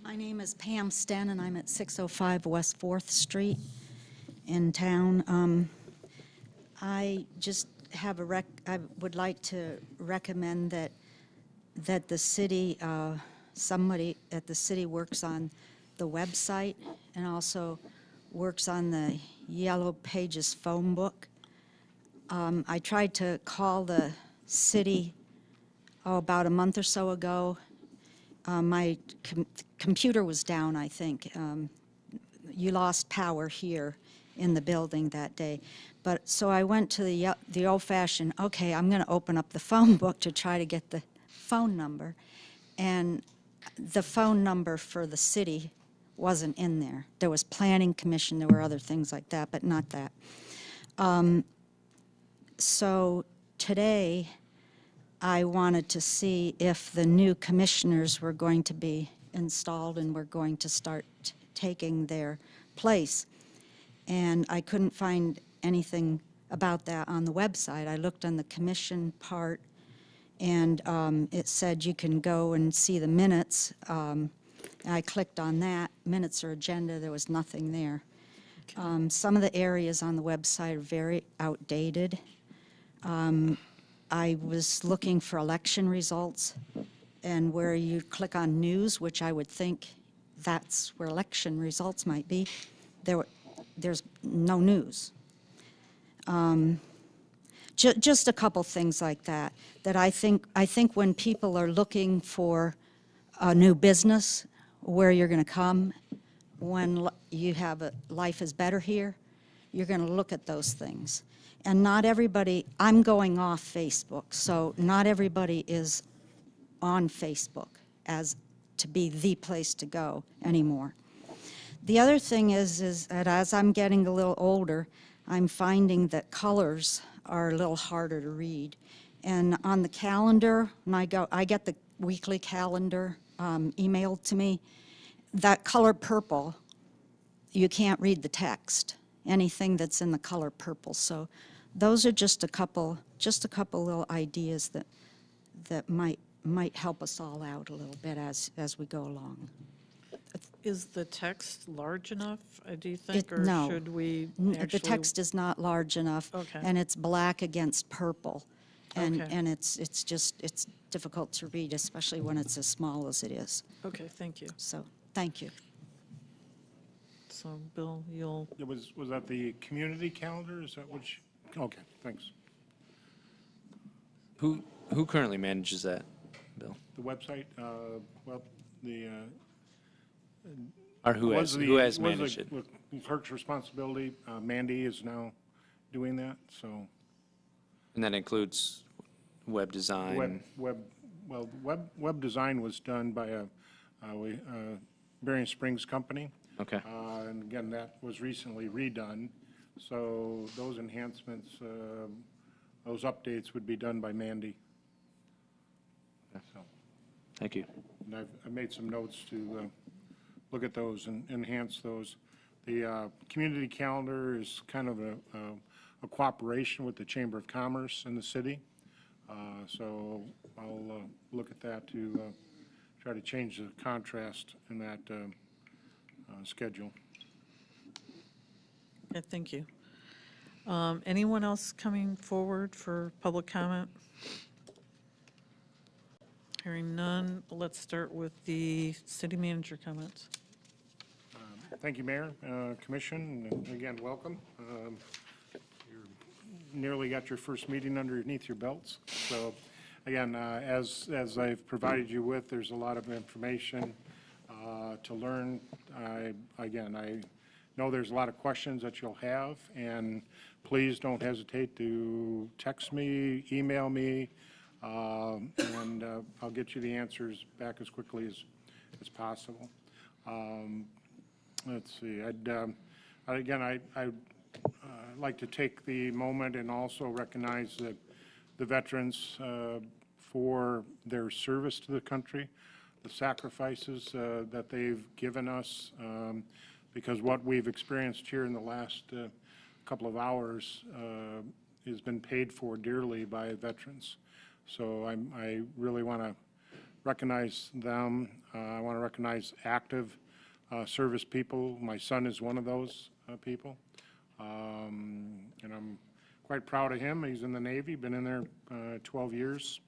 My name is Pam Sten, and I'm at 605 West 4th Street in town. I just have I would like to recommend that the city, somebody at the city works on the website and also works on the Yellow Pages phone book. I tried to call the city, about a month or so ago. My computer was down, I think. You lost power here in the building that day. But, so I went to the old-fashioned, okay, I'm going to open up the phone book to try to get the phone number. And the phone number for the city wasn't in there. There was Planning Commission, there were other things like that, but not that. So today, I wanted to see if the new commissioners were going to be installed and were going to start taking their place. And I couldn't find anything about that on the website. I looked on the commission part, and it said you can go and see the minutes. I clicked on that, minutes or agenda, there was nothing there. Some of the areas on the website are very outdated. I was looking for election results, and where you click on news, which I would think that's where election results might be, there's no news. Just a couple things like that, that I think when people are looking for a new business, where you're going to come, when you have a life is better here, you're going to look at those things. And not everybody, I'm going off Facebook, so not everybody is on Facebook as to be the place to go anymore. The other thing is that as I'm getting a little older, I'm finding that colors are a little harder to read. And on the calendar, when I get the weekly calendar emailed to me, that color purple, you can't read the text, anything that's in the color purple. So those are just a couple little ideas that might help us all out a little bit as we go along. Is the text large enough, do you think, or No. should we The actually? text is not large enough. Okay. And it's black against purple. And, Okay. and it's difficult to read, especially when it's as small as it is. Okay, thank you. So, thank you. So, Bill, you'll, Was that the community calendar? Is that which? Okay, thanks. Who currently manages that, Bill? The website, well, the. Or who was has the managed it? Clerk's responsibility. Mandy is now doing that, so. And that includes web design? Web design was done by a Berrien Springs company. Okay. And again, that was recently redone. So those enhancements, those updates would be done by Mandy. So, Thank you. and I've made some notes to look at those and enhance those. The community calendar is kind of a cooperation with the Chamber of Commerce in the city. So I'll look at that to try to change the contrast in that schedule. okay, thank you. Anyone else coming forward for public comment? Hearing none, let's start with the city manager comments. Thank you, Mayor, Commission, and again, welcome. You're nearly got your first meeting underneath your belts. So again, as I've provided you with, there's a lot of information to learn. I know there's a lot of questions that you'll have, and please don't hesitate to text me, email me, and I'll get you the answers back as quickly as possible. Let's see, I'd like to take the moment and also recognize the veterans for their service to the country. the sacrifices that they've given us, because what we've experienced here in the last couple of hours has been paid for dearly by veterans. So I really want to recognize them. I want to recognize active service people. My son is one of those people. And I'm quite proud of him. He's in the Navy, been in there 12 years,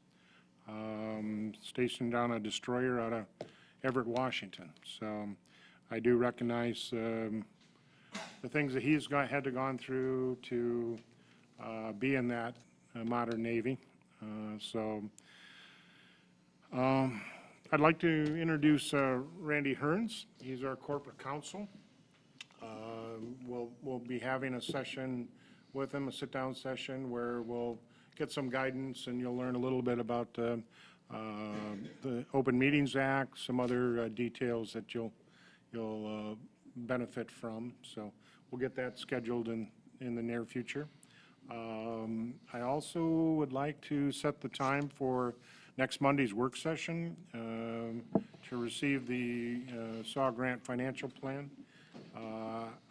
stationed on a destroyer out of Everett, Washington. So I do recognize the things that he's had to gone through to be in that modern Navy. I'd like to introduce Randy Hearns. He's our corporate counsel. We'll be having a session with him, a sit-down session, where we'll get some guidance and you'll learn a little bit about the Open Meetings Act, some other details that you'll benefit from. So we'll get that scheduled in the near future. I also would like to set the time for next Monday's work session to receive the SAW Grant Financial Plan.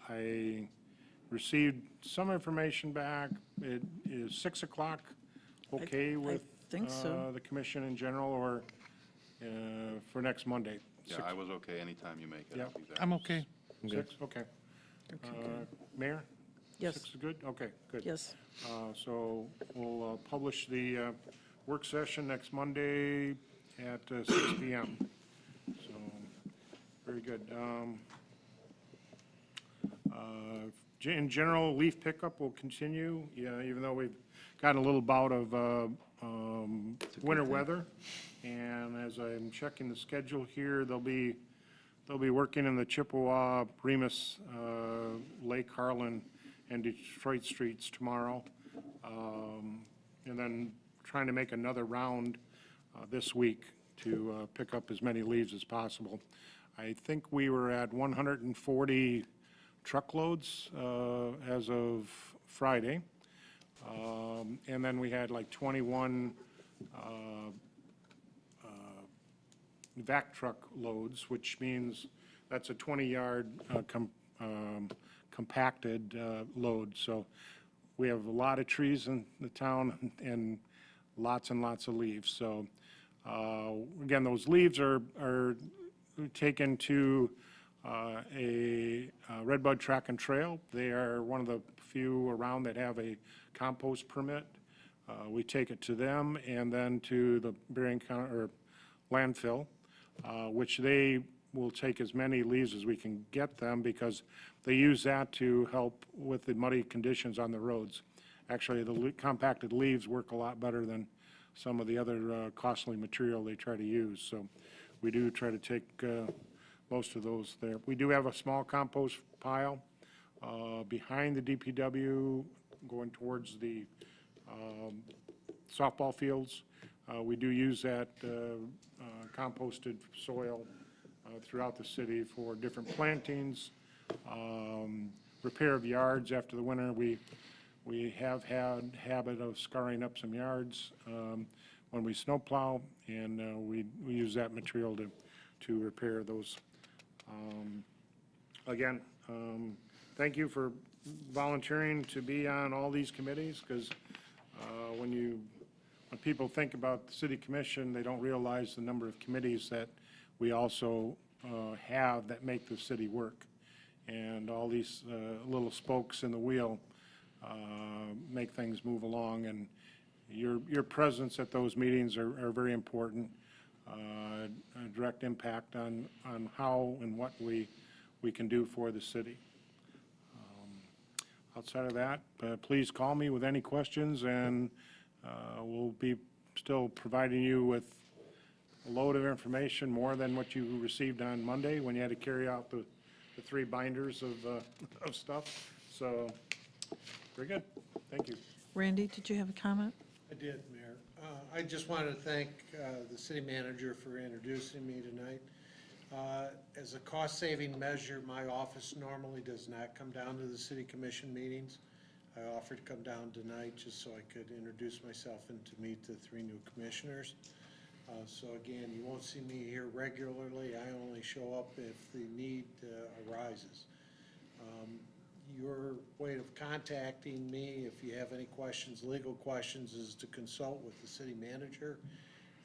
I received some information back. It is 6 o'clock okay with think so. the commission in general, or for next Monday? Yeah, I was okay anytime you make it. Yeah. I'll be there. I'm okay. 6, okay. Mayor? Yes. 6 is good? Okay, good. Yes. So we'll publish the work session next Monday at 6 PM. So, very good. In general, leaf pickup will continue, yeah, even though we've gotten a little bout of winter weather. And as I'm checking the schedule here, they'll be working in the Chippewa, Remus, Lake Harlan, and Detroit streets tomorrow. And then trying to make another round this week to pick up as many leaves as possible. I think we were at 140 truckloads as of Friday. And then we had like 21 vac truck loads, which means that's a 20-yard compacted load. So we have a lot of trees in the town and lots of leaves. So again, those leaves are taken to a Redbud Track and Trail. They are one of the few around that have a compost permit. We take it to them and then to the Berrien County or landfill, which they will take as many leaves as we can get them, because they use that to help with the muddy conditions on the roads. Actually, the compacted leaves work a lot better than some of the other costly material they try to use. So we do try to take most of those there. We do have a small compost pile behind the DPW going towards the softball fields. We do use that composted soil throughout the city for different plantings, repair of yards after the winter. We have had habit of scouring up some yards when we snowplow, and we use that material to repair those. Again, thank you for volunteering to be on all these committees, because when people think about the city commission, they don't realize the number of committees that we also have that make the city work. And all these little spokes in the wheel make things move along, and your presence at those meetings are very important. A direct impact on how and what we can do for the city. Outside of that, please call me with any questions, and we'll be still providing you with a load of information, more than what you received on Monday when you had to carry out the 3 binders of stuff. So, very good. Thank you. Randy, did you have a comment? I did, Mayor. I just wanted to thank the city manager for introducing me tonight. As a cost-saving measure, my office normally does not come down to the city commission meetings. I offered to come down tonight just so I could introduce myself and to meet the 3 new commissioners. So again, you won't see me here regularly. I only show up if the need arises. Your way of contacting me, if you have any questions, legal questions, is to consult with the city manager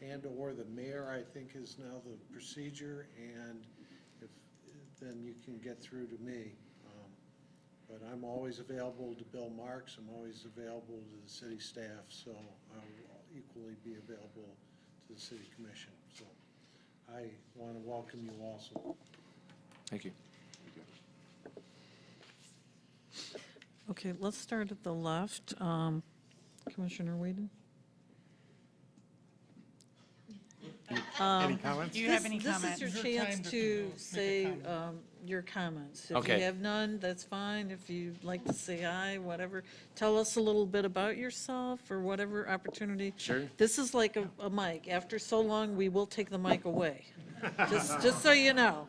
and/or the mayor, I think is now the procedure, and if, then you can get through to me. But I'm always available to Bill Marks, I'm always available to the city staff, so I'll equally be available to the city commission. So I want to welcome you also. Thank you. Okay, let's start at the left. Commissioner Whedon? Any comments? Do you have any This comments? is your chance to say your comments. If Okay. you have none, that's fine. If you'd like to say aye, whatever. Tell us a little bit about yourself or whatever opportunity. Sure. This is like a mic. After so long, we will take the mic away. Just so you know.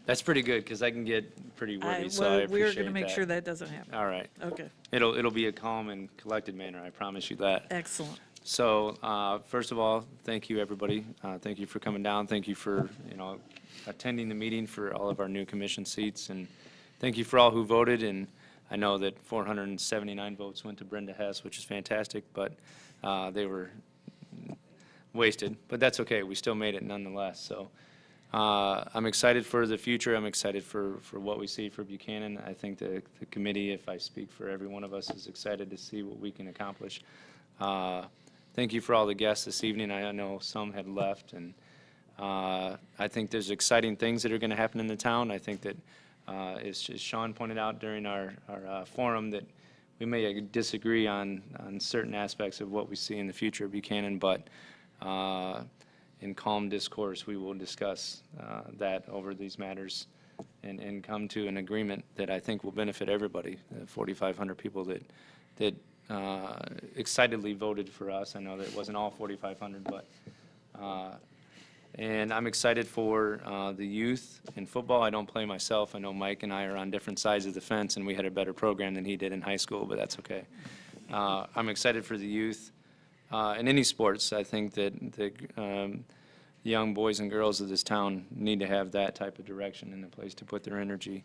That's pretty good, because I can get pretty wordy, so I appreciate We're going to make sure that doesn't happen. All right. Okay, It'll be a calm and collected manner, I promise you that. excellent. So, first of all, thank you, everybody. Thank you for coming down. Thank you for, attending the meeting for all of our new commission seats. And thank you for all who voted. And I know that 479 votes went to Brenda Hess, which is fantastic, but they were wasted. But that's okay. We still made it nonetheless. So I'm excited for the future. I'm excited for what we see for Buchanan. I think the committee, if I speak for every one of us, is excited to see what we can accomplish. Thank you for all the guests this evening. I know some had left, and I think there's exciting things that are going to happen in the town. I think that, as Sean pointed out during our forum, that we may disagree on certain aspects of what we see in the future of Buchanan, but in calm discourse, we will discuss that over these matters and come to an agreement that I think will benefit everybody, the 4,500 people that excitedly voted for us. I know that it wasn't all 4,500, but and I'm excited for the youth in football. I don't play myself. I know Mike and I are on different sides of the fence, and we had a better program than he did in high school, but that's okay. I'm excited for the youth in any sports. I think that the young boys and girls of this town need to have that type of direction and a place to put their energy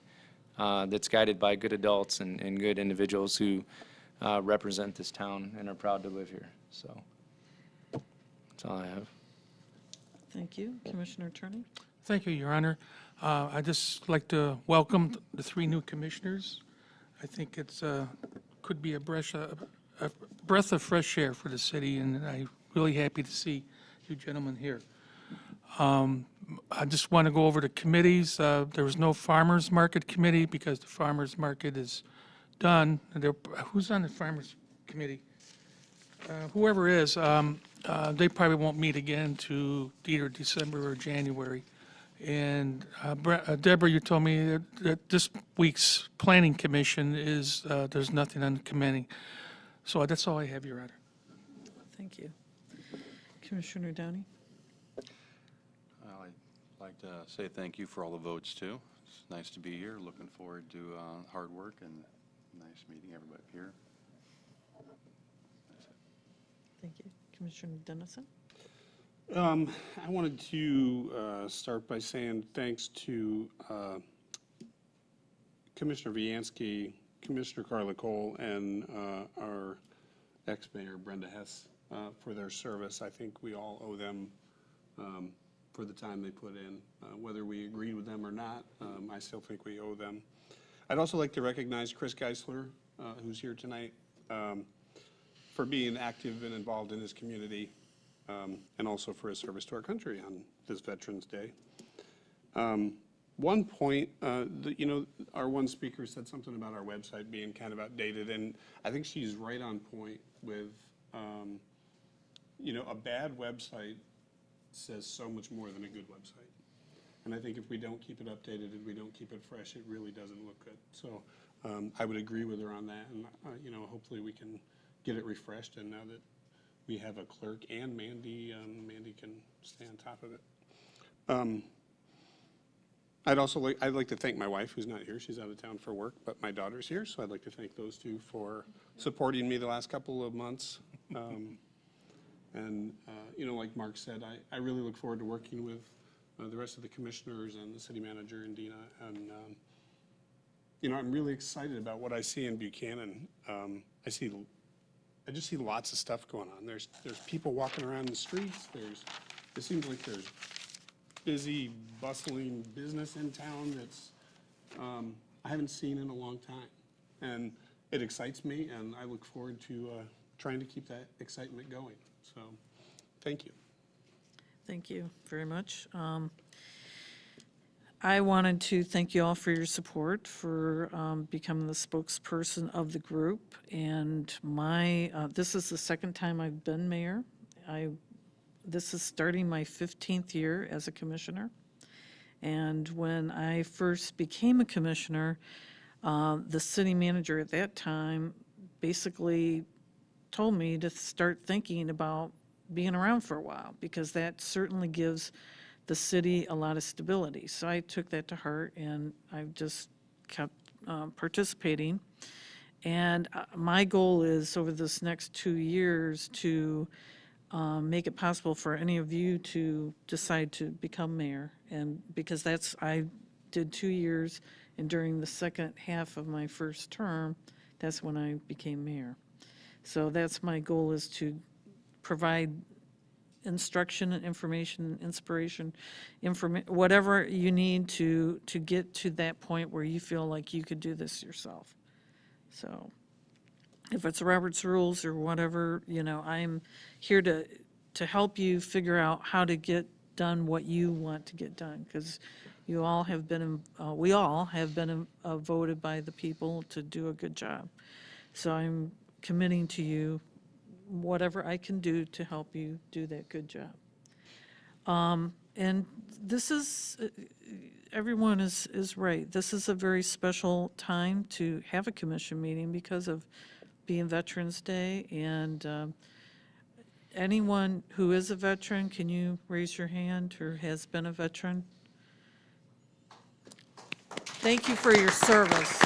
that's guided by good adults and good individuals who represent this town and are proud to live here. So that's all I have. Thank you. Commissioner Turney? Thank you, Your Honor. I'd just like to welcome the 3 new commissioners. I think it's could be a breath of fresh air for the city, and I'm really happy to see you gentlemen here. I just want to go over the committees. There was no farmers market committee because the farmers market is done. Who's on the farmers committee? Whoever is, they probably won't meet again to either December or January. And Deborah, you told me that this week's planning commission is, there's nothing on the committee. So that's all I have, Your Honor. Thank you. Commissioner Downey? I'd like to say thank you for all the votes, too. It's nice to be here. Looking forward to hard work and nice meeting everybody here. That's it. Thank you. Commissioner Dennison? I wanted to start by saying thanks to Commissioner Viancy, Commissioner Carla Cole, and our ex-mayor Brenda Hess for their service. I think we all owe them for the time they put in. Whether we agreed with them or not, I still think we owe them. I'd also like to recognize Chris Geisler, who's here tonight, for being active and involved in his community, and also for his service to our country on this Veterans Day. One point, our one speaker said something about our website being kind of outdated, and I think she's right on point with, a bad website says so much more than a good website. And I think if we don't keep it updated and we don't keep it fresh, it really doesn't look good. So I would agree with her on that, and hopefully we can get it refreshed. And now that we have a clerk and Mandy, Mandy can stay on top of it. I'd like to thank my wife, who's not here. She's out of town for work, but my daughter's here, so I'd like to thank those two for supporting me the last couple of months. And, you know, like Mark said, I really look forward to working with the rest of the commissioners and the city manager and Dina. And, you know, I'm really excited about what I see in Buchanan. I just see lots of stuff going on. There's people walking around the streets. It seems like there's busy, bustling business in town that's I haven't seen in a long time. And it excites me, and I look forward to trying to keep that excitement going. So, thank you. Thank you very much. I wanted to thank you all for your support, for becoming the spokesperson of the group. And this is the second time I've been mayor. This is starting my 15th year as a commissioner. And when I first became a commissioner, the city manager at that time basically told me to start thinking about being around for a while, because that certainly gives the city a lot of stability. So I took that to heart, and I've just kept participating. And my goal is over this next 2 years to make it possible for any of you to decide to become mayor. And because I did 2 years, and during the second half of my first term, that's when I became mayor. So that's my goal, is to provide instruction and information, inspiration, whatever you need to get to that point where you feel like you could do this yourself. So if it's Robert's Rules or whatever, you know, I'm here to help you figure out how to get done what you want to get done, because you all have been, we all have been voted by the people to do a good job. So I'm committing to you whatever I can do to help you do that good job. And this is, everyone is right. This is a very special time to have a commission meeting because of being Veterans Day. And anyone who is a veteran, can you raise your hand, or has been a veteran? Thank you for your service.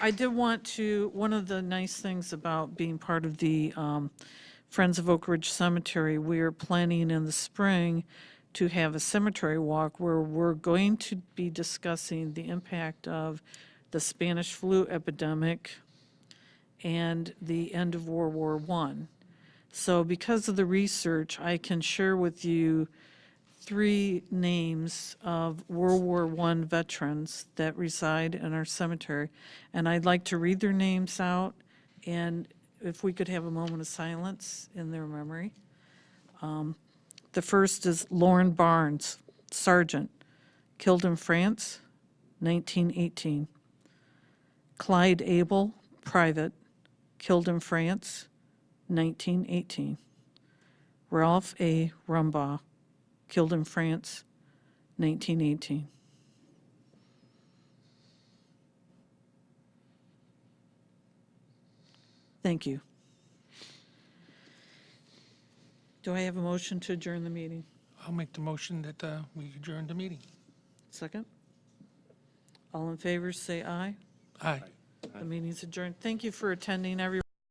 I did want to, one of the nice things about being part of the Friends of Oak Ridge Cemetery, we are planning in the spring to have a cemetery walk where we're going to be discussing the impact of the Spanish flu epidemic and the end of World War I. So because of the research, I can share with you 3 names of World War I veterans that reside in our cemetery. And I'd like to read their names out, and if we could have a moment of silence in their memory. The first is Lauren Barnes, Sergeant, killed in France, 1918. Clyde Abel, Private, killed in France, 1918. Ralph A. Rumbaugh, killed in France, 1918. Thank you. Do I have a motion to adjourn the meeting? I'll make the motion that we adjourn the meeting. Second? All in favor, say aye. Aye. The meeting's adjourned. Thank you for attending, everyone.